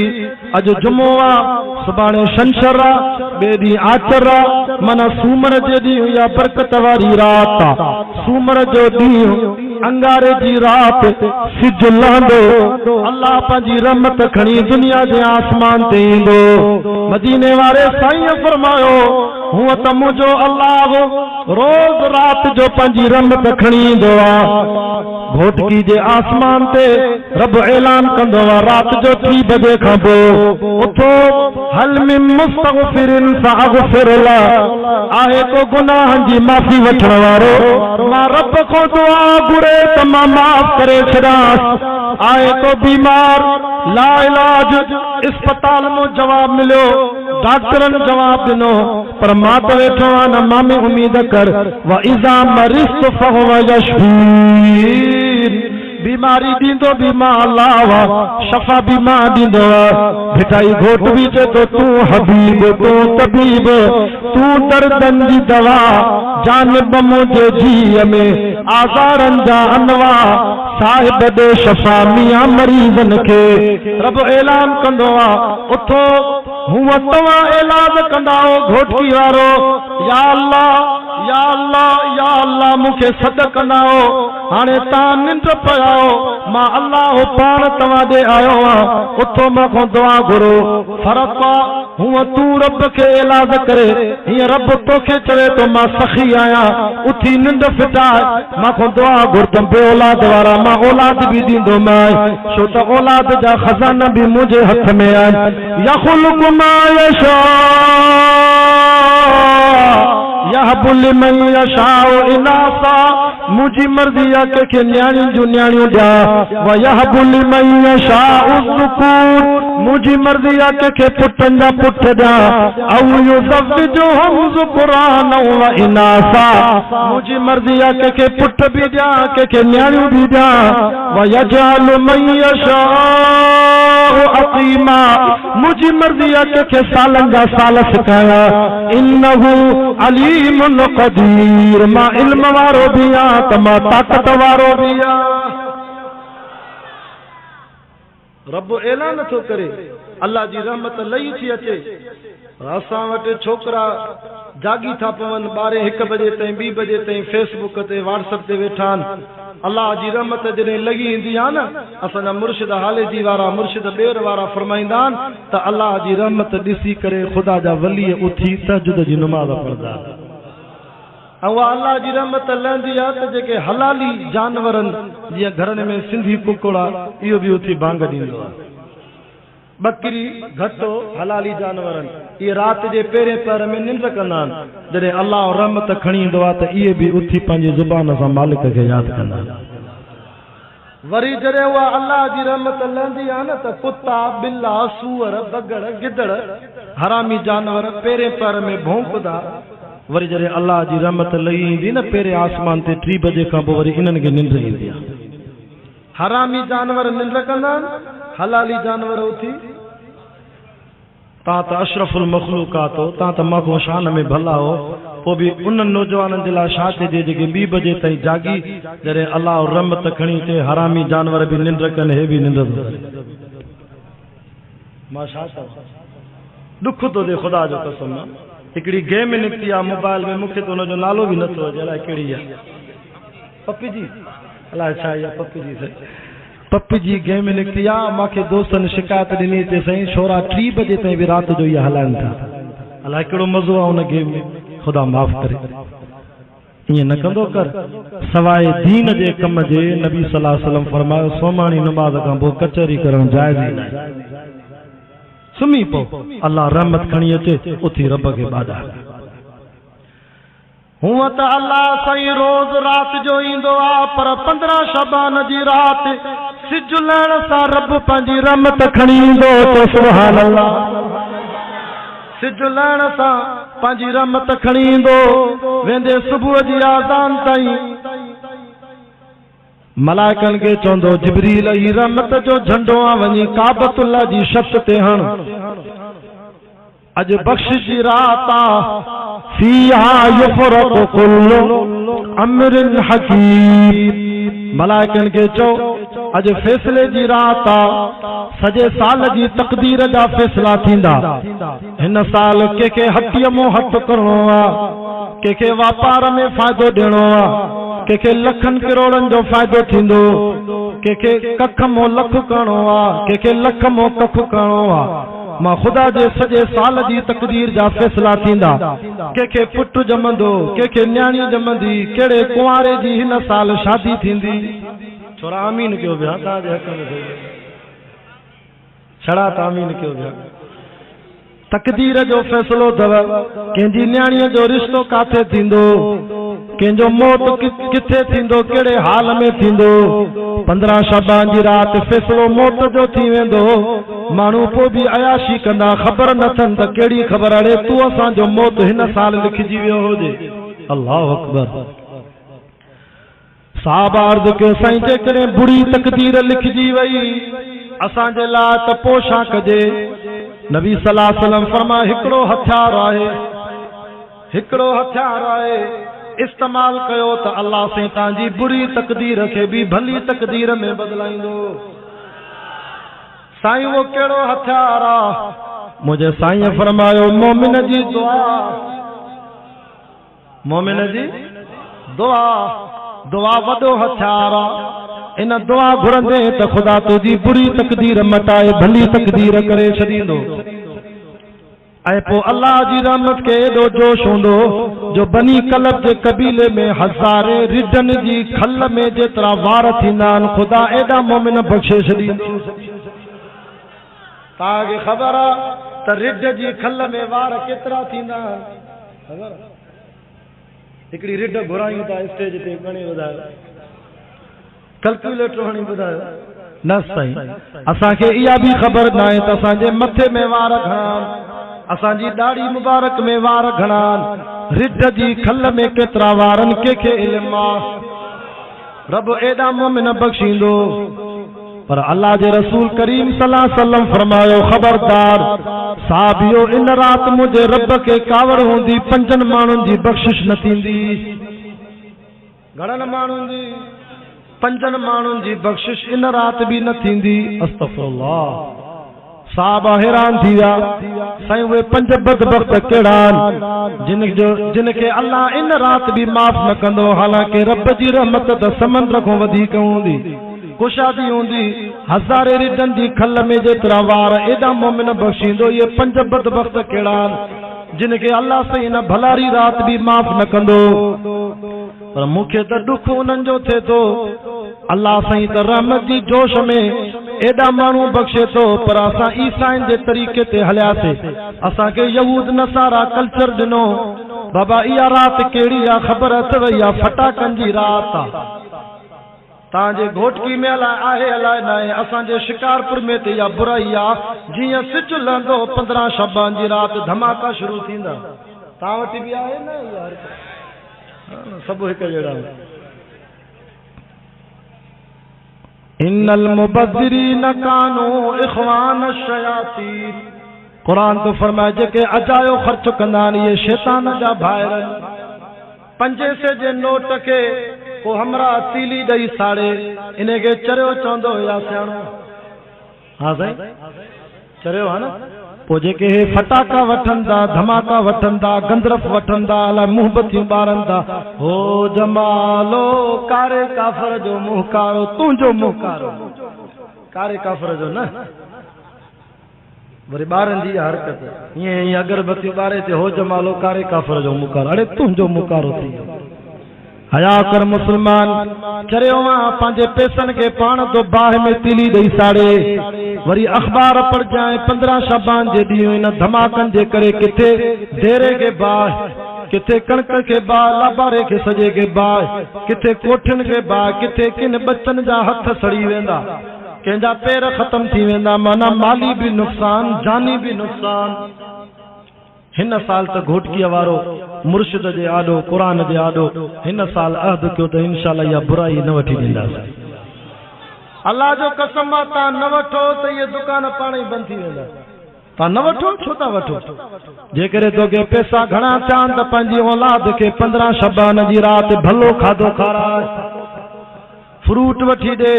Speaker 2: अॼु जुमो आहे सुभाणे छंछर आहे ॿिए ॾींहुं आचर माना सूमर जे ॾींहुं इहा बरकत वारी रात सूमर जो ॾींहुं अंगारे जी रात सिज लहंदो अल्लाह पंहिंजी रहमत खणी दुनिया जे आसमान ते ईंदो मदीने वारे साईं फरमायो हुआ त मुझो अल्लाह रोज रात जो पंजी रहमत खणी ईंदो आहे। घोटकी जे आसमान ते रब ऐलान कंदो आहे रात जो 3 बजे खां पोइ उथो हल मिन मुस्तगफिरिन फअगफिर ला, आहे को गुनाहनि जी माफ़ी वठण वारो मां रब खां दुआ घुरे त मां माफ़ करे छॾांसि। आहे को बीमार ला इलाज अस्पताल में जवाब मिलो, डॉक्टरन जवाब दिनो, पर मां त वेठो आहियां न मां में उम्मीद कर व इज़ा मरिज़्तु फहुव यशफीन, बीमारी दींदो भी मां अल्लाह शफा भी मां दींदो। भिटाई घोट भी चे तो तू हबीब तू तबीब, तू दर्दन जी दवा जानब मुझे जी में आज़ारन जा अनवा, साहिब दे शफा मियां मरीज़न के। रब ऐलान कंदो आहे उथो हुआ तव्हां इलाज कंदाओ घोटकी वारो, या अल्लाह या अल्लाह या अल्लाह मूंखे सद कंदाओ, हाणे तव्हां निंड पयाओ मां अल्लाह पाण तव्हां ॾे आयो आहियां, उथो मां खां दुआ घुरो। फ़र्क़ु आहे हूअं तू रब खे इलाज करे, हीअं रब तोखे चवे तो मां सखी आहियां, उथी निंड फिटाए मां खां दुआ घुरतमि बे औलाद वारा मां औलाद भी ॾींदोमांइ, छो त औलाद जा खज़ाना भी मुंहिंजे हथ में आहिनि। यख़्लुक़ु मा यशा यहबु लिमन यशाउ इनासा, मुंहिंजी मर्ज़ी आहे कंहिंखे न्याणियुनि जूं न्याणियूं ॾियां, व यहबु लिमन यशाउ ज़ुकूर, मुंहिंजी मर्ज़ी आहे कंहिंखे पुटनि जा पुट ॾियां, औ युज़व्विजुहुम ज़ुकुरान व इनासा, मुंहिंजी मर्ज़ी आहे कंहिंखे पुट बि ॾियां कंहिंखे न्याणियूं बि ॾियां, व यजअलु मन यशाउ अक़ीमा, मुंहिंजी मर्ज़ी आहे कंहिंखे सालनि जा साल सिखायां, इन्नहु अलीमुन क़दीर, मां इल्म वारो भी आहियां त मां ताक़त वारो भी आहियां। रब ऐलान थो करे अल्लाह जी रहमत लही थी अचे। असां वटि छोकरा जागी था पवन 12-1 बजे ताईं 2 बजे ताईं फेसबुक ते व्हाट्सएप ते वेठा आहिनि। अल्लाह जी रहमत जॾहिं लगी ईंदी आहे न, असांजा मुर्शिद हाले जी वारा मुर्शिद ॿेर वारा फरमाईंदा आहिनि त अल्लाह जी रहमत ॾिसी करे ख़ुदा जा वली उथी तहज्जुद जी नमाज़ पढ़ंदा आहिनि। ऐं उहा अल्लाह जी रहमत लहंदी आहे त जेके हलाली जानवरनि जीअं घरनि में सिंधी कुकड़ा इहो बि उथी भांग ॾींदो आहे। बकरी घटो हलाली जानवरनि इहे राति जे पहिरें पहर में निंड कंदा आहिनि, जॾहिं अल्लाह रहमत खणी ईंदो आहे त इहे बि उथी पंहिंजी ज़ुबान सां मालिक खे यादि कंदा आहिनि। वरी जॾहिं उहा अल्लाह जी रहमत लहंदी आहे न त कुता बिल्ला सूअर बगड़ गिदड़ हरामी जानवर पहिरें पहर में भौंकदा। वरी जॾहिं अल्लाह जी रहमत लही ईंदी न पहिरें आसमान ते 3 बजे खां पोइ वरी इन्हनि खे निंड ईंदी आहे। हरामी जानवर निंड कंदा आहिनि, हलाली जानवर उथी। तव्हां त अशरफुल मखलूकात हो, तव्हां त मां शान में भला हो, पोइ बि उन नौजवाननि जे लाइ छा चइजे जेके 2 बजे ताईं जागी, जॾहिं अल्लाह रहमत खणी अचे हरामी जानवर बि निंड कनि, हे बि निंड थो करे। मां छा चवां, ॾुख थो ॾे ख़ुदा जो कसम। हिकिड़ी गेम निकिती आहे मोबाइल में, मूंखे त हुनजो नालो बि नथो अचे, अलाए कहिड़ी आहे, पपी जी अलाए छा आहे पपी जी से पपी जी गेम निकिती आहे। मूंखे दोस्तनि शिकायत ॾिनी ते साईं छोरा 3 बजे ताईं बि राति जो इहा हलाइनि था, अलाए कहिड़ो मज़ो आहे हुन गेम में। ख़ुदा माफ़ करे, ईअं न कंदो कर। सवाइ दीन जे कम जे नबी सल्लल्लाहु अलैहि वसल्लम फरमायो सोमाणी नमाज़ खां पोइ कचहरी करणु जाइज़ ई न आहे। सुम्ही पो, अल्लाह रहमत खणी अचे, उथी रब खे बादा। हूअं त अल्लाह साईं रोज़ राति जो ईंदो आहे, पर 15 शबान जी राति सिज लहण सां रब पंहिंजी रहमत खणी ईंदो। तो सुभान अल्लाह, सिज लहण सां पंहिंजी रहमत खणी ईंदो। वेंदे सुबुह जी आज़ान ताईं मलाइकनि खे चवंदो जिब्रील ही रहमत जो झंडो आ, वञी काबतुल्लाह जी छत ते हण। अॼु बख़्शिश जी रात आ, फीहा युफ़रक़ु कुल्लु अम्रिन हकीम। मलाइकनि खे चओ अॼु फैसले जी रात आ, सॼे साल जी तक़दीर जा फैसला थींदा। हिन साल कंहिंखे हटीअ मों हट करणो आ, कंहिंखे वापार में फ़ाइदो ॾियणो आ, कंहिंखे लखनि करोड़नि जो फ़ाइदो थींदो, कंहिंखे कख मों लख करणो आ, कंहिंखे लख मों कख करणो आ। मां ख़ुदा जे सॼे साल जी तक़दीर जा फ़ैसिला थींदा कंहिंखे पुटु ॼमंदो कंहिंखे न्याणी ॼमंदी कहिड़े कुंवारे जी हिन साल शादी थींदी छोरा आमीन कयो पिया तव्हांजे हक़ में छड़ा त आमीन कयो पिया तक़दीर जो फ़ैसिलो अथव कंहिंजी न्याणीअ जो रिश्तो काथे थींदो कंहिंजो मौत किथे थींदो कहिड़े हाल में थींदो 15 शबान जी राति फ़ैसिलो मौत जो थी वेंदो माण्हू पोइ बि अयाशी कंदा ख़बर न अथनि त कहिड़ी ख़बर अड़े तूं असांजो मौत हिन साल लिखिजी वियो हुजे अल्लाहु अकबर साहब अर्ज़ कयो साईं जेकॾहिं बुरी तक़दीर लिखिजी वई असांजे लाइ त पोइ छा कजे नबी सल्लल्लाहु अलैहि वसल्लम फरमाए हिकिड़ो हथियार आहे इस्तेमाल कयो त अल्लाह से तव्हांजी बुरी तक़दीर खे बि भली तक़दीर में बदलाईंदो साईं वो कहिड़ो हथियार आहे मुंहिंजे साईं फरमायो मोमिन जी दुआ वॾो हथियार आहे इन दुआ घुरंदे त ख़ुदा तुंहिंजी बुरी तक़दीर मटाए भली तक़दीर करे छॾींदो ऐं पोइ अल्लाह जी रहमत खे एॾो जोश हूंदो जो बनी कलब जे कबीले में हज़ारे रिडन जी खल में जेतिरा वार थींदा आहिनि ख़ुदा एॾा मोमिन बख़्शे छॾींदो तव्हांखे ख़बर आहे त रिड जी खल में वार केतिरा थींदा आहिनि हिकिड़ी रिड घुरायूं था स्टेज ते घणी ॿुधायो कैलकुलेटर हणी ॿुधायो न साईं असांखे इहा बि ख़बर न आहे त असांजे मथे में वार घणा असांजी ॾाढ़ी मुबारक में वार घणा रिड जी खल में केतिरा वारनि कंहिंखे इल्म आहे रब एॾा मोमिन बख़्शींदो पर अल्लाह जे रसूल करीम सल्लल्लाहु अलैहि वसल्लम फरमायो खबरदार साहबियो इन राति मुंहिंजे रब खे कावड़ हूंदी 5 माण्हुनि जी बख़्शिश न थींदी घणनि माण्हुनि जी 5 माण्हुनि जी बख़्शिश इन राति बि न थींदी अस्तग़फिरुल्लाह साहब हैरान थी विया साईं उहे 5 बदबख्त कहिड़ा आहिनि जिनखे अल्लाह इन राति बि माफ़ न कंदो हालांकि रब जी रहमत त समुंड खां वधीक हूंदी कुशादी हूंदी हज़ारे रिडन जी खल में जेतिरा वार एॾा मोमिन बख़्शींदो इहे 5 बदबख्त कहिड़ा आहिनि जिनखे अल्लाह से इन भलारी राति बि माफ़ न कंदो पर मूंखे त दुख उन्हनि जो थिए थो अल्लाह साईं त रहमत जी जोश में एॾा माण्हू बख़्शे थो पर असां ईसाइन जे तरीक़े ते हलियासीं असांखे यहूद नसारा कल्चर ॾिनो बाबा इहा राति कहिड़ी आहे ख़बर अथव इहा फटाकनि जी राति आहे तव्हांजे घोटकी में आहे अलाए न आहे असांजे शिकारपुर में त इहा बुराई आहे जीअं सिज लहंदो 15 शबान जी राति धमाका शुरू थींदा तव्हां वटि बि आहे न यार सभु हिकु जहिड़ा इन्नल मुबद्दिरीन कानू इख़वान शयातीन कुरान तो फरमाए जेके अजायो ख़र्च कंदा आहिनि इहे शैतान जा भाइर 5 पैसे जे नोट खे को हमरा तीली ॾेई साड़े इनखे चरियो चवंदो हुया सियाणो हा साईं चरियो आहे न पोइ जेके हे फटाका वठनि था धमाका वठनि था गंदरफ वठनि था अलाए मुहबतियूं ॿारनि था हो जमालो कारे काफ़र जो मुंहुं कारो तुंहिंजो मुंहुं कारो कारे काफ़र जो न वरी ॿारनि जी हरकत ईअं अगरबत्तियूं ॿारे ते हो जमालो कारे काफ़र जो मुंहुं कारो अड़े तुंहिंजो मुंहुं कारो थी वियो हया कर मुसलमान चरियो आहे पंहिंजे पैसनि खे पाण तो बाह में तीली ॾेई साड़े वरी अख़बार पढ़जाए 15 शबान जे ॾींहुं इन धमाकनि जे करे किथे डेरे खे बाह किथे कणक खे बाह लाबारे खे सॼे खे बाह किथे कोठियुनि खे बाह किथे किन बचनि जा हथ सड़ी वेंदा कंहिंजा पेर ख़त्म थी वेंदा माना माली भी नुक़सान जानी भी नुक़सान हिन साल त घोटकीअ वारो मुर्शिद जे आॾो क़ुरान जे आॾो हिन साल अहद कयो त इंशाअल्लाह इहा बुराई न वठी ॾींदासीं अल्लाह जो कसम आहे तव्हां न वठो त इहे दुकान पाण ई बंदि थी वेंदा तव्हां न वठो छो था वठो जेकॾहिं तोखे पैसा घणा थियनि त पंहिंजी औलाद खे 15 शबान जी राति भलो खाधो खाराए फ्रूट वठी दे,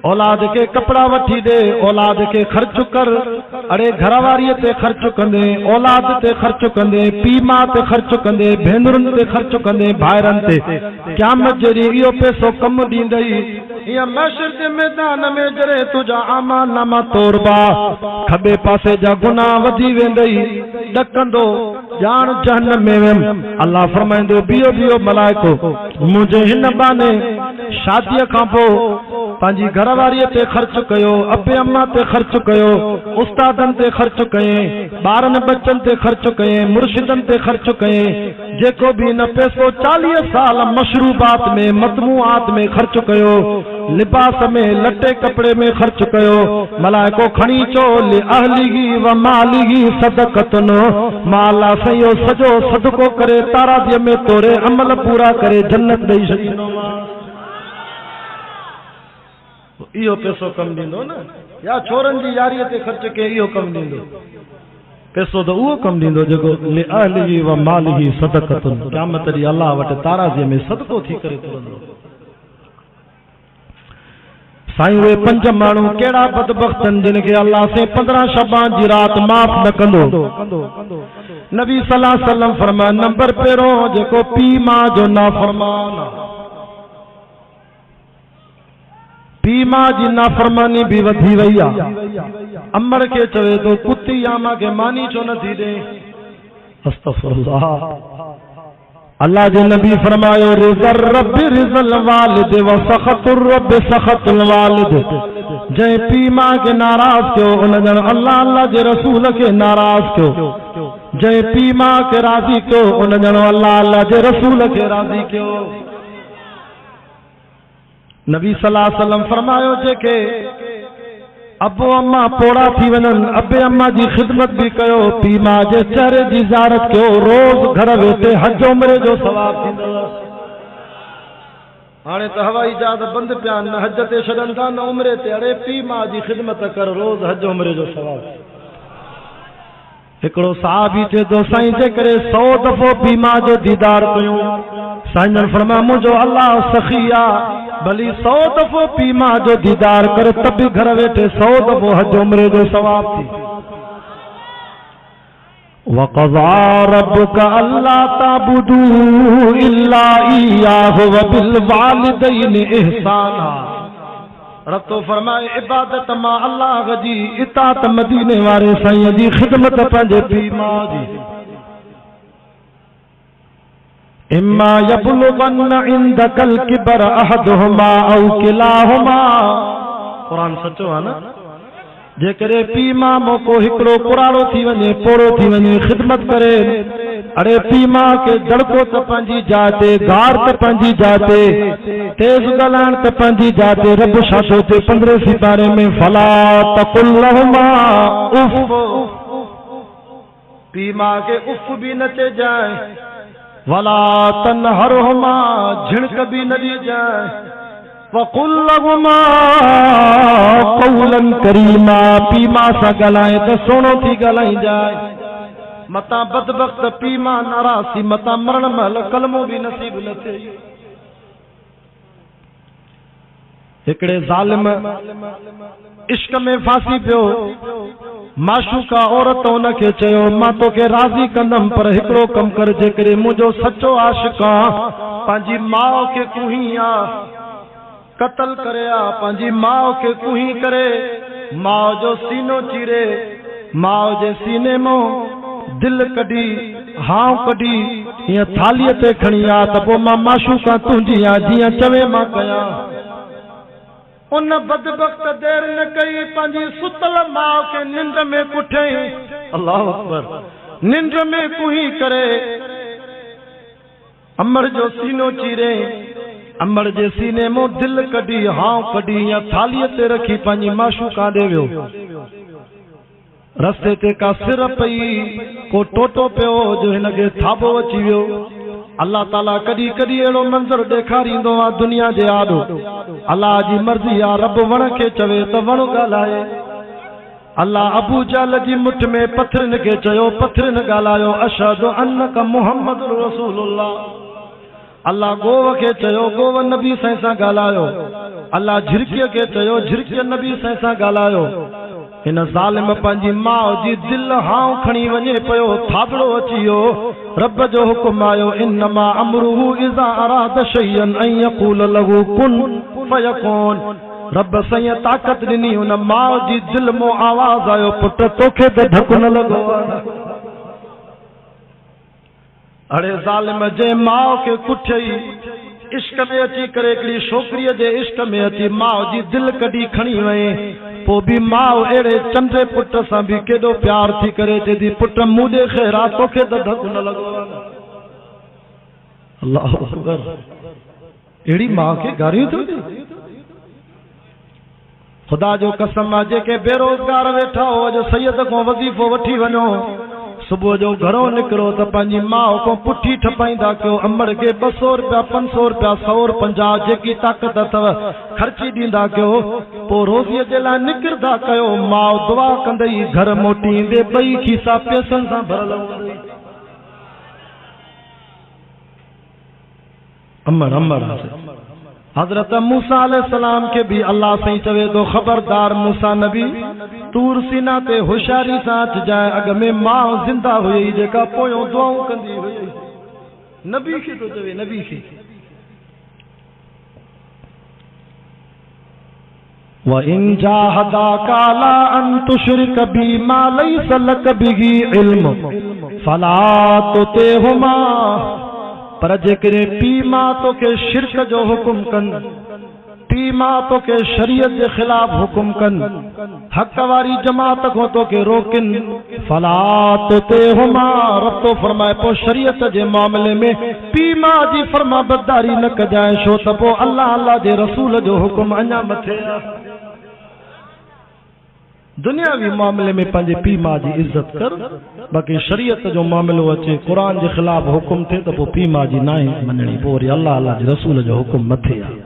Speaker 2: औलाद के कपड़ा वठी दे, औलाद के खर्च कर। अरे घरवारी ते खर्च कंदे, औलाद ते खर्च कंदे, पीउ मां ते खर्च कंदे, भेनरुनि ते खर्च कंदे, भाइरनि ते, क़यामत जहिड़ी इहो पैसो कम ॾींदई। या महशर के मैदान में जरे तुझा आमाल नामा तोरबा, खबे पासे जा गुनाह वधी वेंदई, ॾकंदो ॼाण जहन्नम में वेम। अल्लाह फरमाईंदो बियो बियो मलाइको, मुंहिंजे हिन बाने शादीअ खां पोइ पंहिंजी घरवारीअ ते ख़र्च कयो, अबे अम्मा ते ख़र्च कयो, उस्तादनि ते ख़र्च कयईं, ॿारनि बच्चनि ते ख़र्च कयईं, मुर्शिदनि ते ख़र्च कयईं। जेको बि न पैसो 40 साल मशरूबात में मतमूआत में ख़र्च कयो, लिबास में लटे कपड़े में खर्च कयो, मलाइको खणी चो ले अहलिही व मालिही सदक़तुन, माला सयो सजो सदको करे तारा दिए में तोरे अमल पूरा करे जन्नत ॾेई छॾींदो। इहो पैसो कम ॾींदो न, या छोरनि जी यारीअ ते ख़र्च के इहो कम ॾींदो। पैसो तो उहो कम ॾींदो जेको ले अहलिही व मालिही सदक़तुन, क़यामत ॾींहुं अल्लाह वटि तारा दिए में सदको थी करे तुरंदो। साईं वे 5 माण्हू कहिड़ा बदबख्तन जिन खे अल्लाह से 15 शबान जी रात माफ़ न कंदो। नबी सल्लल्लाहु अलैहि वसल्लम फरमाया, नंबर पहिरों जेको पीउ मां जो नाफरमान, पीउ मां जी नाफरमानी भी वधी वई आहे। अमर के चवे तो कुती या मां के मानी छो न थी दे। अस्तगफिरुल्लाह। अल्लाह जे नबी फरमायो रिज़ल रब रिज़ल वालिद व सख़तुर रब सख़तुल वालिद। जंहिं पीउ मां के नाराज़ कयो उन ॼण अल्लाह अल्लाह जे रसूल के नाराज़ कयो। जंहिं पीउ मां के राज़ी कयो उन ॼण अल्लाह अल्लाह जे रसूल के राज़ी कयो। नबी सल्लल्लाहु अलैहि वसल्लम फरमायो जेके अबो अम्मा पोड़ा थी वञनि, अबे अम्मा जी ख़िदमत भी कयो, पीउ मां जे चेहरे जी ज़ियारत कयो, रोज़ घर वेठे हज उमरे जो सवाब थींदो। हाणे त हवाई जहाज बंदि पिया, न हज ते छॾनि था न उमरे ते। अरे पीउ मां जी ख़िदमत कर, रोज़ हज उमरे जो सवाब। हिकिड़ो साहबी चए थो साईं जे करे 100 दफ़ो पीउ मां जो दीदार कयूं, साईं जन फरमाया मुंहिंजो अल्लाह सखी आहे, भली 100 दफ़ो पीउ मां जो दीदार कर त बि घर वेठे 100 दफ़ो हज उमरे जो सवाब थी। वक़ज़ा रब्बुका अल्ला ताबुदू इल्ला इय्याहु व बिल वालिदैनि इहसाना। रब तो फरमाए इबादत मां अल्लाह जी इताअत मदीने वारे साईं जी ख़िदमत पंहिंजे पीउ मां जी। इम्मा यबलुगन्न इंदकल किबर अहदुहुमा औ किलाहुमा। कुरान सचो आहे न। जेकरे पीउ मां मोको हिकिड़ो पुराणो थी वञे, पोड़ो थी वञे, ख़िदमत करे। अरे पीउ मां के दड़को त पंहिंजी जाइ ते, गार त पंहिंजी जाइ ते, तेज़ ॻाल्हाइण त पंहिंजी जाइ ते। रब छा थो चए 15 सिपारे में, फला तकुल लहुमा उफ। पीउ मां के उफ भी न चइजाए, वला तनहरहुमा झिणक भी न ॾिजाए, वक़ुल लहुमा क़ौलन करीमा। पीउ मां सां ॻाल्हाए त सोनो थी ॻाल्हाइजाए। मता बदबख्त पीउ मां नाराज़ी, मता मरण महिल कलमो भी नसीब न थिए। हिकिड़े ज़ालिम इश्क में फांसी पियो, माशूका औरत उनखे चयो मां तोखे राज़ी कंदमि, पर हिकिड़ो कम कर, जेकॾहिं मुंहिंजो सचो आशिक़ आहे पंहिंजी माउ खे कुही आ कत्ल करे आ, पंहिंजी माउ खे कुही करे माउ जो सीनो चीरे, माउ जे सीने मां दिल कढी, हाउ कढी, हीअं थालीअ ते खणी आ त पोइ मां माशूका तुंहिंजी आ, जीअं चवे मां कयां। उन बदबख्त देर न कई, पंहिंजी सुतल माउ के निंड में कुठई। अल्लाह अकबर। निंड में कुही करे अमर जो सीनो चीरे, अमर जे सीने मो दिल कढी, हाउ कढी, या थालीअ ते रखी पंहिंजी माशूका ॾे वियो। रस्ते ते का सिर पई, को टोटो पियो जो हिनखे थाबो अची वियो। अल्लाह ताला कॾहिं कॾहिं अहिड़ो मंज़र ॾेखारींदो आहे दुनिया जे आॾो। अल्लाह जी मर्ज़ी आहे, रब वण खे चवे त वण ॻाल्हाए। अल्लाह अबू जहल जी मुठ में पथरनि खे चयो, पथरनि ॻाल्हायो, अशहदु अन्नक मुहम्मद रसूलुल्लाह। अल्लाह गोव के चयो गोव नबी साईं सां ॻाल्हायो अल्लाह झिरकीअ के चयो झिरकीअ नबी साईं सां ॻाल्हायो इन ज़ालिम पंहिंजी माउ जी दिलि हाउ खणी वञे पियो थाबड़ो अची वियो रब जो हुकुम आयो इन्नमा अमरुहु इज़ा अराद शैअन अन यक़ूल लहू कुन फयकून रब साईं ताक़त ॾिनी उन माउ जी दिलि मों आवाज़ आयो पुट तोखे त धक न लॻो अड़े ज़ालिम जे माउ के कुठई इश्क में अची करे हिकिड़ी छोकिरीअ जे इश्क में अची माउ जी दिलि कढी खणी वई पोइ बि माउ अहिड़े चंडे पुट सां बि केॾो प्यार थी करे चए थी पुट मूं ॾे ख़ैरा तोखे त धक न लॻो अल्लाहु अकबर अहिड़ी माउ खे गारियूं थो ॾे ख़ुदा जो कसम आहे जेके बेरोज़गार वेठा हो अॼु सैयद खां वज़ीफ़ो वठी वञो सुबुह जो घरों निकिरो त पंहिंजी माउ को पुठी ठपाईंदा कयो अमड़ खे 200 रुपया 500 रुपया 150 जेकी ताक़त अथव ख़र्ची ॾींदा कयो पोइ रोज़ीअ जे लाइ निकिरंदा कयो माउ दुआ कंदई घर मोटी ईंदे 2 खीसा पैसनि सां भरियल हूंदई अमड़ हज़रत मूसा अलैहिस्सलाम के भी अल्लाह सही चवे तो खबरदार मूसा नबी तूर सीना ते होशियारी सां अचिजांइ अॻ में माउ ज़िंदा हुई जेका पोयों दुआऊं कंदी हुई नबी खे तो चवे नबी खे व इन जाहदाका ला अन तुशरिक बी मा लैस लक बिही इल्म फला तुतिहुमा पर जेकॾहिं पीउ माउ तोखे शिरक जो हुकुम कनि पीउ माउ तोखे शरीयत जे ख़िलाफ़ हुकुम कनि हक़ वारी जमात खां तोखे रोकिन फला तुतिहुमा रब तो फरमाए पोइ शरीयत जे मामले में पीउ माउ जी फरमाबरदारी न कजांइ छो त पोइ अल्लाह जे रसूल जो हुकुम अञा मथे आहे दुनियावी मामले में पंहिंजे पीउ माउ जी इज़त कर बाक़ी शरीयत जो मामिलो अचे क़ुरान जे ख़िलाफ़ हुकुम थिए त पोइ पीउ माउ जी न आहे मञणी पोइ वरी अल्लाह जे रसूल जो हुकुम मथे आहे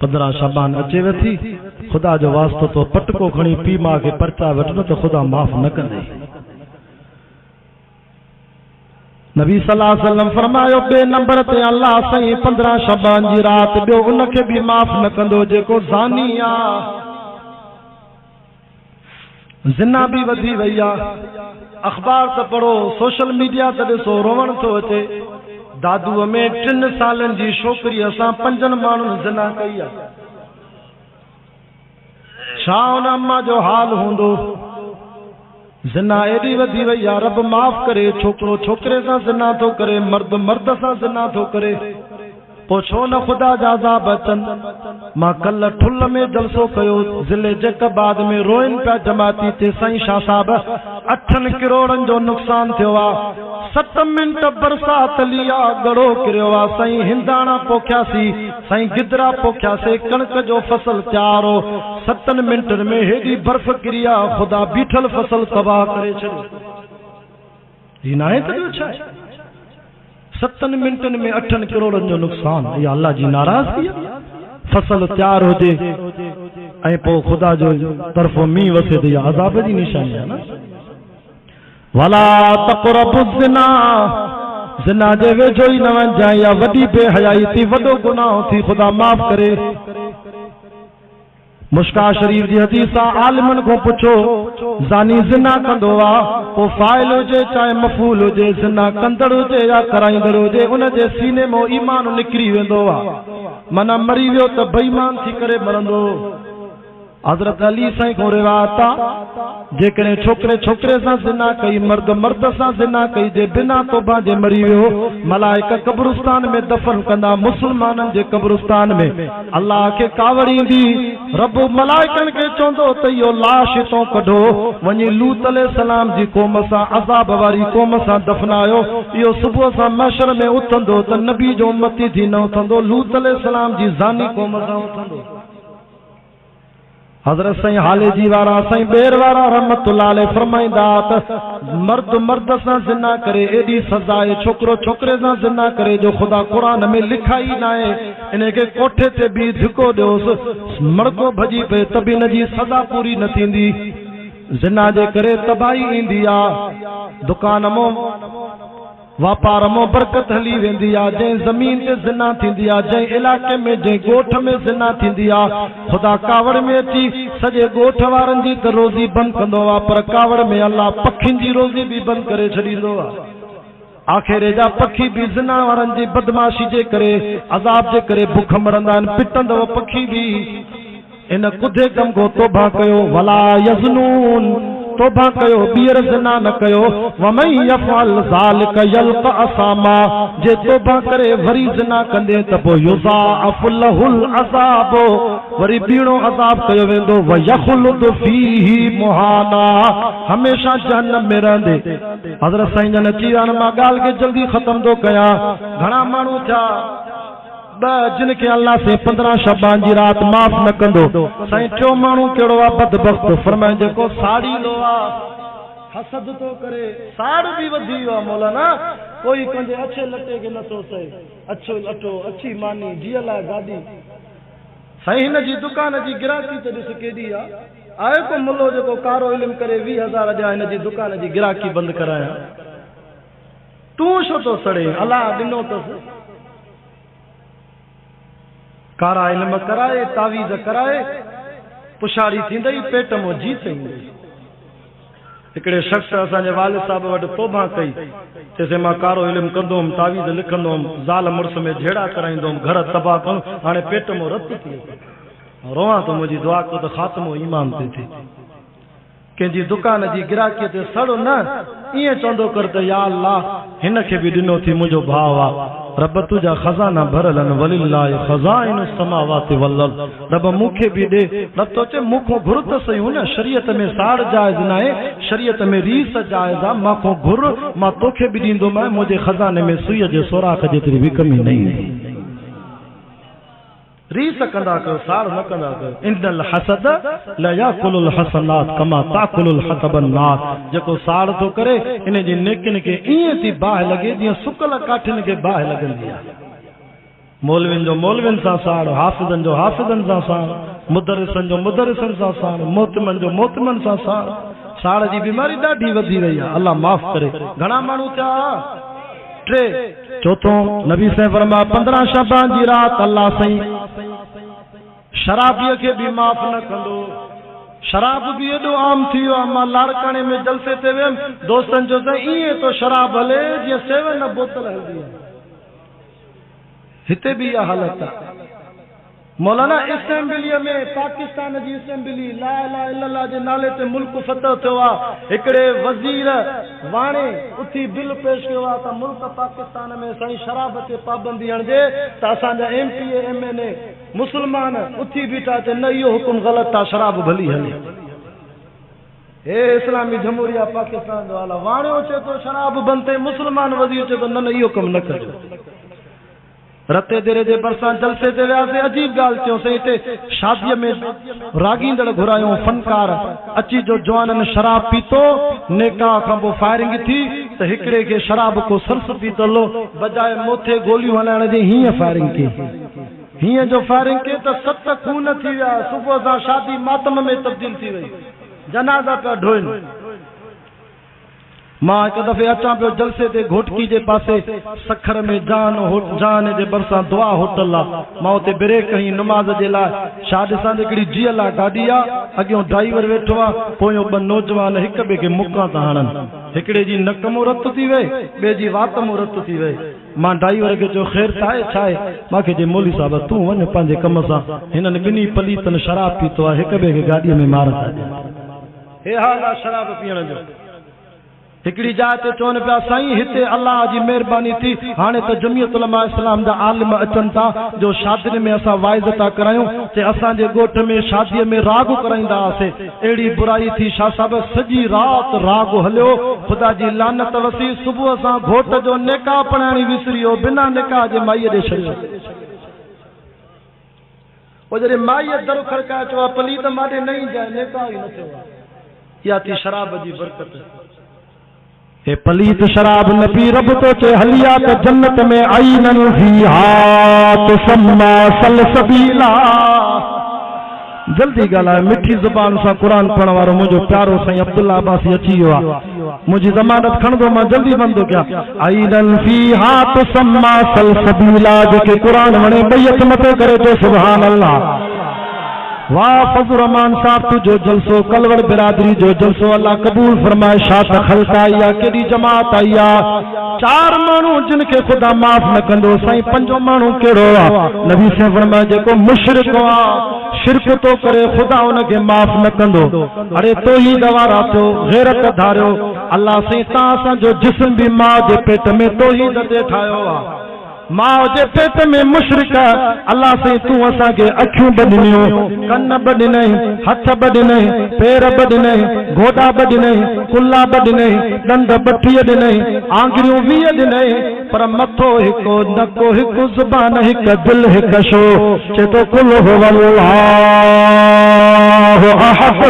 Speaker 2: 15 शाबान अचेव थी ख़ुदा जो वास्तो तो पटको खणी पीउ माउ खे परचा वठ न त ख़ुदा माफ़ न कंदे नबी सल्लल्लाहु अलैहि वसल्लम फरमायो बे नंबर ते अल्लाह साईं 15 शाबान जी रात ॿियो उनखे बि माफ़ न कंदो जेको ज़ानी आहे ज़िना भी वधी वई आहे अख़बार त पढ़ो सोशल मीडिया ते ॾिसो रोवण थो अचे दादूअ में 3 सालनि जी छोकिरीअ सां 5 माण्हुनि ज़िना कई आहे छा उन अम्मा जो हाल हूंदो ज़िना एॾी वधी वई आहे रब माफ़ करे छोकिरो छोकिरे सां ज़िना थो करे मर्द मर्द सां ज़िना थो करे पोइ छो न ख़ुदा जा अज़ाब अचनि मां कल्ह ठुल में जलसो कयो ज़िले जैकबाद में रोइन पिया जमाती ते साईं शाह साहब 8 करोड़नि जो नुक़सान थियो आहे 7 मिंट बरसात लिया गड़ो किरियो आहे साईं हिंदाणा पोखियासीं साईं गिदरा पोखियासीं कणक जो फसल तैयार हो 7 मिंटनि में हेॾी बर्फ़ किरी आहे ख़ुदा बीठल फसल तबाह करे छॾियो ही न आहे त छा 7 मिंटनि में 8 करोड़नि जो नुक़सान इहा अल्लाह जी नाराज़गी फसल तैयार हुजे ऐं पोइ ख़ुदा जो तरफ़ो मींहुं वसे त इहा अज़ाब जी निशानी आहे न वला तक़रबु ज़िना ज़िना जे वेझो ई न वञजांइ या वॾी बेहयाई थी वॾो गुनाह थी ख़ुदा माफ़ करे मुश्का शरीफ जी हदीस आहे आलिमन को पुछो ज़ानी ज़िना कंदो आहे पोइ फ़ाइल हुजे चाहे मफ़ूल हुजे ज़िना कंदड़ हुजे या कराईंदड़ हुजे उन जे सीने मां ईमान निकिरी वेंदो आहे माना मरी वियो त बेईमान थी करे मरंदो हज़रत अली साईं को रिवायत आहे जेकॾहिं छोकिरे छोकिरे सां ज़िना कई मर्द मर्द सां ज़िना कई जे बिना तौबा जे मरी वियो मलाइका कब्रिस्तान में दफ़न कंदा मुसलमाननि जे कब्रिस्तान में अल्लाह खे कावड़ ईंदी रब मलाइकनि खे चवंदो त इहो लाश हितां कढो वञी लूत अलैहिस्सलाम जी क़ौम सां अज़ाब वारी क़ौम सां दफ़नायो इहो सुबुह सां महशर में उथंदो त नबी जो उम्मती थी न उथंदो लूत अलैहिस्सलाम जी ज़ानी क़ौम सां उथंदो हज़रत साईं हाले जी वारा साईं बेर वारा रहमतुल्लाह अलैह फरमाईंदा त मर्द मर्द सां ज़िना करे एॾी सज़ा आहे छोकिरो छोकिरे सां ज़िना करे जो ख़ुदा क़ुरान में लिखाई न आहे इन खे कोठे ते बि धिको ॾियोसि मड़को भॼी पए त बि इन जी सज़ा पूरी न थींदी ज़िना जे करे तबाही ईंदी आहे दुकान मां वापार में बरकत हली वेंदी आ, जै जमीन ते जिना थींदी आ, जै इलाके में जै गोठ में जिना थींदी आ, खुदा कावड़ में अची सजे गोठ वारन जी त रोज़ी बंद कंदो आ, पर कावड़ में अल्लाह पखिन जी रोज़ी भी बंद करे छड़ींदो आ। आखिर जा पखी भी जिना वारन जी बदमाशी जे करे अजाब जे करे भूख मरंदा आहिनि, पिटंदव पखी भी। इन कुधे कम को तोबा कयो, वला यज़नून, तोबा कयो, बीर ज़िना न कयो। वमन यफ़अल ज़ालिका यल्क़ा असामा, जे तोबा करे वरी ज़िना कंदे त पोइ युज़ाअफ़ लहुल अज़ाब, वरी बीणो अज़ाब कयो वेंदो। व यख़लुद फ़ीही मुहाना, हमेशा जहन्नम में रहंदे। हज़रत साईं जन अची विया, मां ॻाल्हि खे जल्दी ख़त्म थो कयां। घणा माण्हू थिया जिनके अल्लाह से 15 शबान जी रात माफ़ न कंदो। साईं टियों माण्हू कहिड़ो आहे बदबख्त, फरमाए जेको साड़ी लो आहे, हसद तो करे, साड़ भी वधी वियो आहे मौलाना। कोई कंहिंजे अच्छे लटे खे नथो सहे, अच्छो लटो, अच्छी मानी, जीअ लाइ गाॾी। साईं हिन जी दुकान जी गिराकी त ॾिस केॾी आहे को मुल्लो जेको कारो इल्मु करे 20,000 ॾियां हिन जी दुकान जी गिराकी बंदि करायां। तूं छो थो सड़े, अलाह ॾिनो अथसि। कारा इल्म कराए, तावीज़ कराए, पुछाड़ी थींदई, पेट मो जीत ईंदई। हिकिड़े शख़्स असांजे वालिद साहब वटि तौबा कई, चइसे मां कारो इल्मु कंदुमि, तावीज़ लिखंदुमि, ज़ाल मुड़ुस में झेड़ा कराईंदुमि, घर तबाह कंदुमि, हाणे पेट मो रत थी वियो। रोवां तो मुंहिंजी दुआ को त ख़ात्मो ईमान ते थिए। कंहिंजी दुकान जी गिराकीअ ते सड़ो न, ईअं चवंदो कर त या अल्लाह हिन खे बि ॾिनो थी, मुंहिंजो भाउ आहे। रब तुंहिंजा खज़ाना भरियल आहिनि, वलिल्लाहि ख़ज़ाइनु समावाति वल अर्ज़। रब मूंखे बि ॾे। रब तो चए मूंखों घुर त सही न, शरीयत में साड़ जाइज़ न आहे, शरीयत में रीस जाइज़ आहे। मांखों घुर, मां तोखे बि ॾींदोमांइ। मुंहिंजे खज़ाने में सुईअ जे सोराख़ जेतिरी बि कमी न ईंदी। रीस कंदा कयो, साड़ न कंदा कयो। इन्नल हसद ला याकुलुल हसनात कमा ताकुलुल हतबन नार। जेको साड़ थो करे इन जी नेकिन खे ईअं थी बाहि लॻे जीअं सुकल काठिन खे बाहि लॻंदी आहे। मौलविन जो मौलविन सां साड़, हाफ़िज़न जो हाफ़िज़न सां साड़, मुदरिसन जो मुदरिसन सां साड़, मोहतमन जो मोहतमन सां साड़। साड़ जी बीमारी ॾाढी वधी रही आहे, अल्लाह माफ़ करे। घणा माण्हू थिया? 3। चौथों नबी साईं फरमाया 15 शबान जी रात अल्लाह साईं शराबीअ खे बि माफ़ न कंदो। शराब भी एॾो आम थी वियो आहे। मां लाड़काणे में जलसे ते वियमि, दोस्तनि जो त ईअं तो शराब हले जीअं 7 बोतल हलंदी आहे। हिते भी इहा हालत आहे। मौलाना असेंबलीअ में, पाकिस्तान जी असेंबली, ला इलाहा इल्लल्लाह जे नाले ते मुल्क फतह थियो आहे। हिकिड़े वज़ीर वाणे उथी बिल पेश कयो आहे त मुल्क पाकिस्तान में साईं शराब ते पाबंदी हणिजे, त असांजा MPA MNA मुस्लमान उथी बीठा चए न इहो हुकुम ग़लति आहे, शराब भली हले। हे इस्लामी जमहूरिया पाकिस्तान जो हाल। वाणियो चए थो शराब बंदि थिए, मुस्लमान वज़ीर चए थो न न इहो कमु न कजो। रते देरे जे बरसां जलसे ते वियासीं, अजीब ॻाल्हि चयोसीं। हिते शादीअ में रागींदड़ घुरायूं, फनकार अची जो जवाननि शराब पीतो, नेकाह खां पोइ फायरिंग थी त हिकिड़े खे शराब को सरस पीतलो, बजाए मोथे गोलियूं हलाइण जी हीअं फायरिंग की, हीअं जो फायरिंग के त 7 खून थी विया। सुबुह सां शादी मातम में तब्दील थी वई, जनाज़ा पिया ढोइनि। मां हिकु दफ़े अचां पियो जलसे ते घोटकी जे पासे, सखर में जान जे भरिसां दुआ होटल आहे। मां उते ब्रेक कई नमाज़ जे लाइ। छा ॾिसां त हिकिड़ी जीअ लाइ गाॾी आहे, अॻियों ड्राइवर वेठो आहे, पोयों 2 नौजवान हिक ॿिए खे मुक्का था हणनि। हिकिड़े जी नक मूं रत थी वई, ॿिए जी वात मूं रत थी वई। मां ड्राइवर खे चयो ख़ैर छा आहे? मूंखे चई मौली साहब तूं वञ पंहिंजे कम सां, हिननि ॿिन्ही पलीतनि शराब पीतो आहे, हिक ॿिए खे गाॾीअ में मार था ॾियनि। हे हाल आहे शराब पीअण जो। हिकिड़ी जाइ ते चवनि पिया साईं हिते अल्लाह जी महिरबानी थी, हाणे त जमियत उलमा इस्लाम जा आलिम अचनि था, जो शादियुनि में असां वाइज़ था करायूं। चए असांजे ॻोठ में शादीअ में राग कराईंदा हुआसीं, अहिड़ी बुराई थी शाह साहिब, सॼी राति राग हलियो, ख़ुदा जी लानत वसी। सुबुह सां घोट जो निकाह पढ़ाइण विसरी वियो, बिना निकाह जे माईअ ॾे छॾियो। पोइ जॾहिं माईअ दर खड़काए चयो पलीत माॾे न ईंजांइ, निकाह ई न थियो आहे। इहा थी शराब जी बरकत। हे पलीत शराब न पी, रब तो चे हलिया त जन्नत में आईनन फीहा तुसम्मा सलसबीला। जल्दी ॻाल्हाए मिठी ज़ुबान सां क़ुरान पढ़ण वारो मुंहिंजो प्यारो साईं अब्दुल्ला अब्बासी अची वियो आहे मुंहिंजी ज़मानत खणंदो मां जल्दी बंद थो कयां आइदन फीहा तुसम्मा सलसबीला जेके क़ुरान वणे ॿई हथ मथे करे चओ सुभान अल्लाह वाह फज़लुर रहमान साहब तुझो जलसो कलवड़ बिरादरी जो जलसो अल्लाह कबूल फरमाए छा त ख़ल्क़ आई आहे केॾी जमात आई आहे चार माण्हू जिन खे ख़ुदा माफ़ न कंदो साईं पंजो माण्हू कहिड़ो आहे नबी साईं फरमाए जेको मुशरिक आहे शिरक तो करे ख़ुदा उनखे माफ़ न कंदो अरे तो ही गवारा थियो गैरत धारियो अल्लाह साईं तव्हां असांजो जिस्म बि माउ जे पेट में तो ही दते ठाहियो आहे माउ जे पेट में मुशरिक अल्लाह से तू असा के अखियूं बदिनियो कन बदिनई हथ बदिनई पैर बदिनई गोडा बदिनई कुल्ला बदिनई दंद बठिय दिनई आंगरियूं 20 दिनई पर मथो हिको नको हिकु ज़ुबान हिक दिल हिक शो चेतो कुल हुवल्लाहु अहद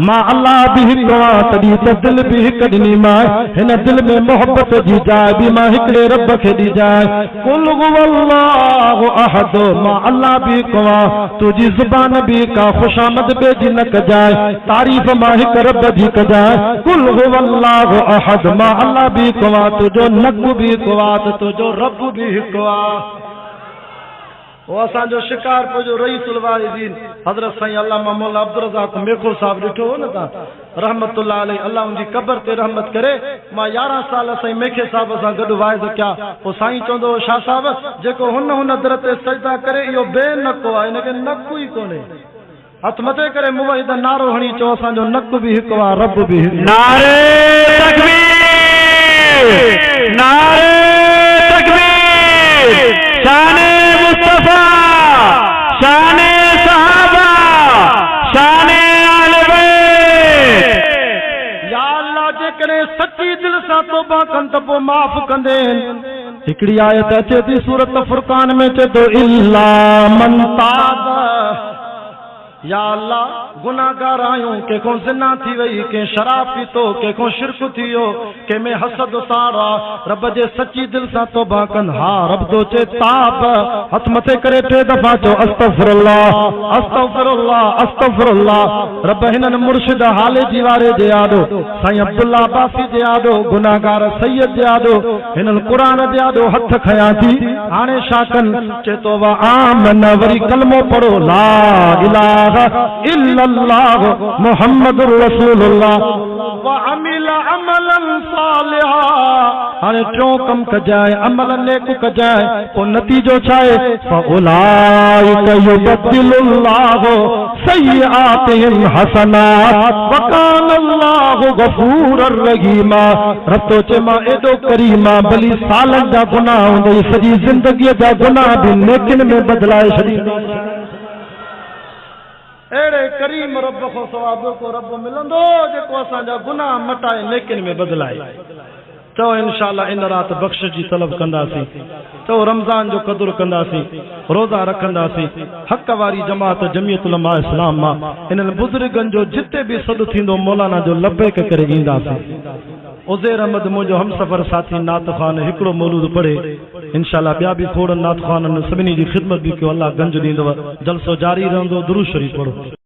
Speaker 2: मां अल्लाह भी हिकु आहियां तॾहिं त दिल भी हिकु ॾिनी मां हिन दिल में मोहब्बत जी जाइ भी मां हिकिड़े रब खे ॾी जाइ कुल हुवल्लाहु अहद मां अल्लाह भी हिकु आहियां तुंहिंजी ज़ुबान भी का खुशामद ॿिए जी न कजाए तारीफ़ मां हिकु रब जी कजाए कुल हुवल्लाहु अहद मां अल्लाह भी हिकु आहियां तुंहिंजो नक भी हिकु आहे त तुंहिंजो रब भी हिकु आहे वो असांजो शिकारपुर जो रईसुल वारिदीन हज़रत साईं अल्लामा मौला अब्दुल रज़ाक मेखो साहब ॾिठो हो न तव्हां रहमतुल्लाह अलैहि अल्लाह उनजी क़ब्र ते रहमत करे मां 11 साल साईं मेखे साहब सां गॾु वाइज़ कया पोइ साईं चवंदो हो शाह साहब जेको हुन दर ते सजदा करे इहो बेनको आहे हिनखे नक ई कोन्हे हथ मथे करे मुवहिद नारो हणी चओ असांजो नक बि हिकु आहे रब बि हिकु
Speaker 3: नारे तकबीर नारे तकबीर शाने मुस्तफा शाने सहाबा शाने आले बैत
Speaker 2: या अल्लाह जेकॾहिं सची दिल सां तौबा कनि त पोइ माफ़ कंदे हिकिड़ी आयत अचे थी सूरत फुरकान में चए थो इल्ला मन ताब या अल्लाह गुनाहगार आहियूं कंहिंखो ज़िना थी वई कंहिं शराब पीतो कंहिंखो शिरक थी वियो कंहिंमें हसद साड़ आहे रब जे सची दिल सां तौबा कनि हा रब थो चए ताब हथ मथे करे 3 दफ़ा चओ अस्तगफिरुल्लाह अस्तगफिरुल्लाह अस्तगफिरुल्लाह रब हिननि मुर्शिद हाले जी वारे जे आॾो साईं अब्दुल्ला अब्बासी जे आॾो गुनाहगार सैयद जे आॾो हिननि क़ुरान जे आॾो हथ खयां थी हाणे छा कनि चए थो वा आमन वरी कलमो पढ़ो ला इलाहा इल्लल्लाह मुहम्मदुर रसूलुल्लाह व अमिल अमलन सालिहा हाणे टियों कम कजाए अमल नेक कजाए पोइ नतीजो छा आहे फउलाइक युबद्दिलुल्लाहु सय्यिआतिहिम हसनात व कानल्लाहु गफूरर रहीमा रब तो चे मां एॾो करीमा भली सालनि जा गुनाह हूंदई सॼी ज़िंदगीअ जा गुनाह बि नेकिन में बदिलाए छॾींदो अड़े करीम रब को सवाब को रब मिलंदो जेको असांजा गुनाह मटाए नेकिन में बदलाए चओ इंशाअल्लाह इन रात बख्श जी तलब कंदासीं चओ रमज़ान जो कदुर कंदासीं रोज़ा रखंदासीं हक़ वारी जमात जमीयत उलमा इस्लाम मां इन्हनि बुज़ुर्गनि जो जिते भी सॾु थींदो मौलाना जो लबैक करे ईंदासीं उज़ैर अहमद मुंहिंजो हमसफ़र साथी नात ख़ान हिकिड़ो मौलूद पढ़े इंशाअल्लाह ॿिया बि खोड़ नात ख़ाननि सभिनी जी ख़िदमत बि कयो अल्लाह गंज ॾींदव जलसो जारी रहंदो दुरूद शरीफ़ पढ़ो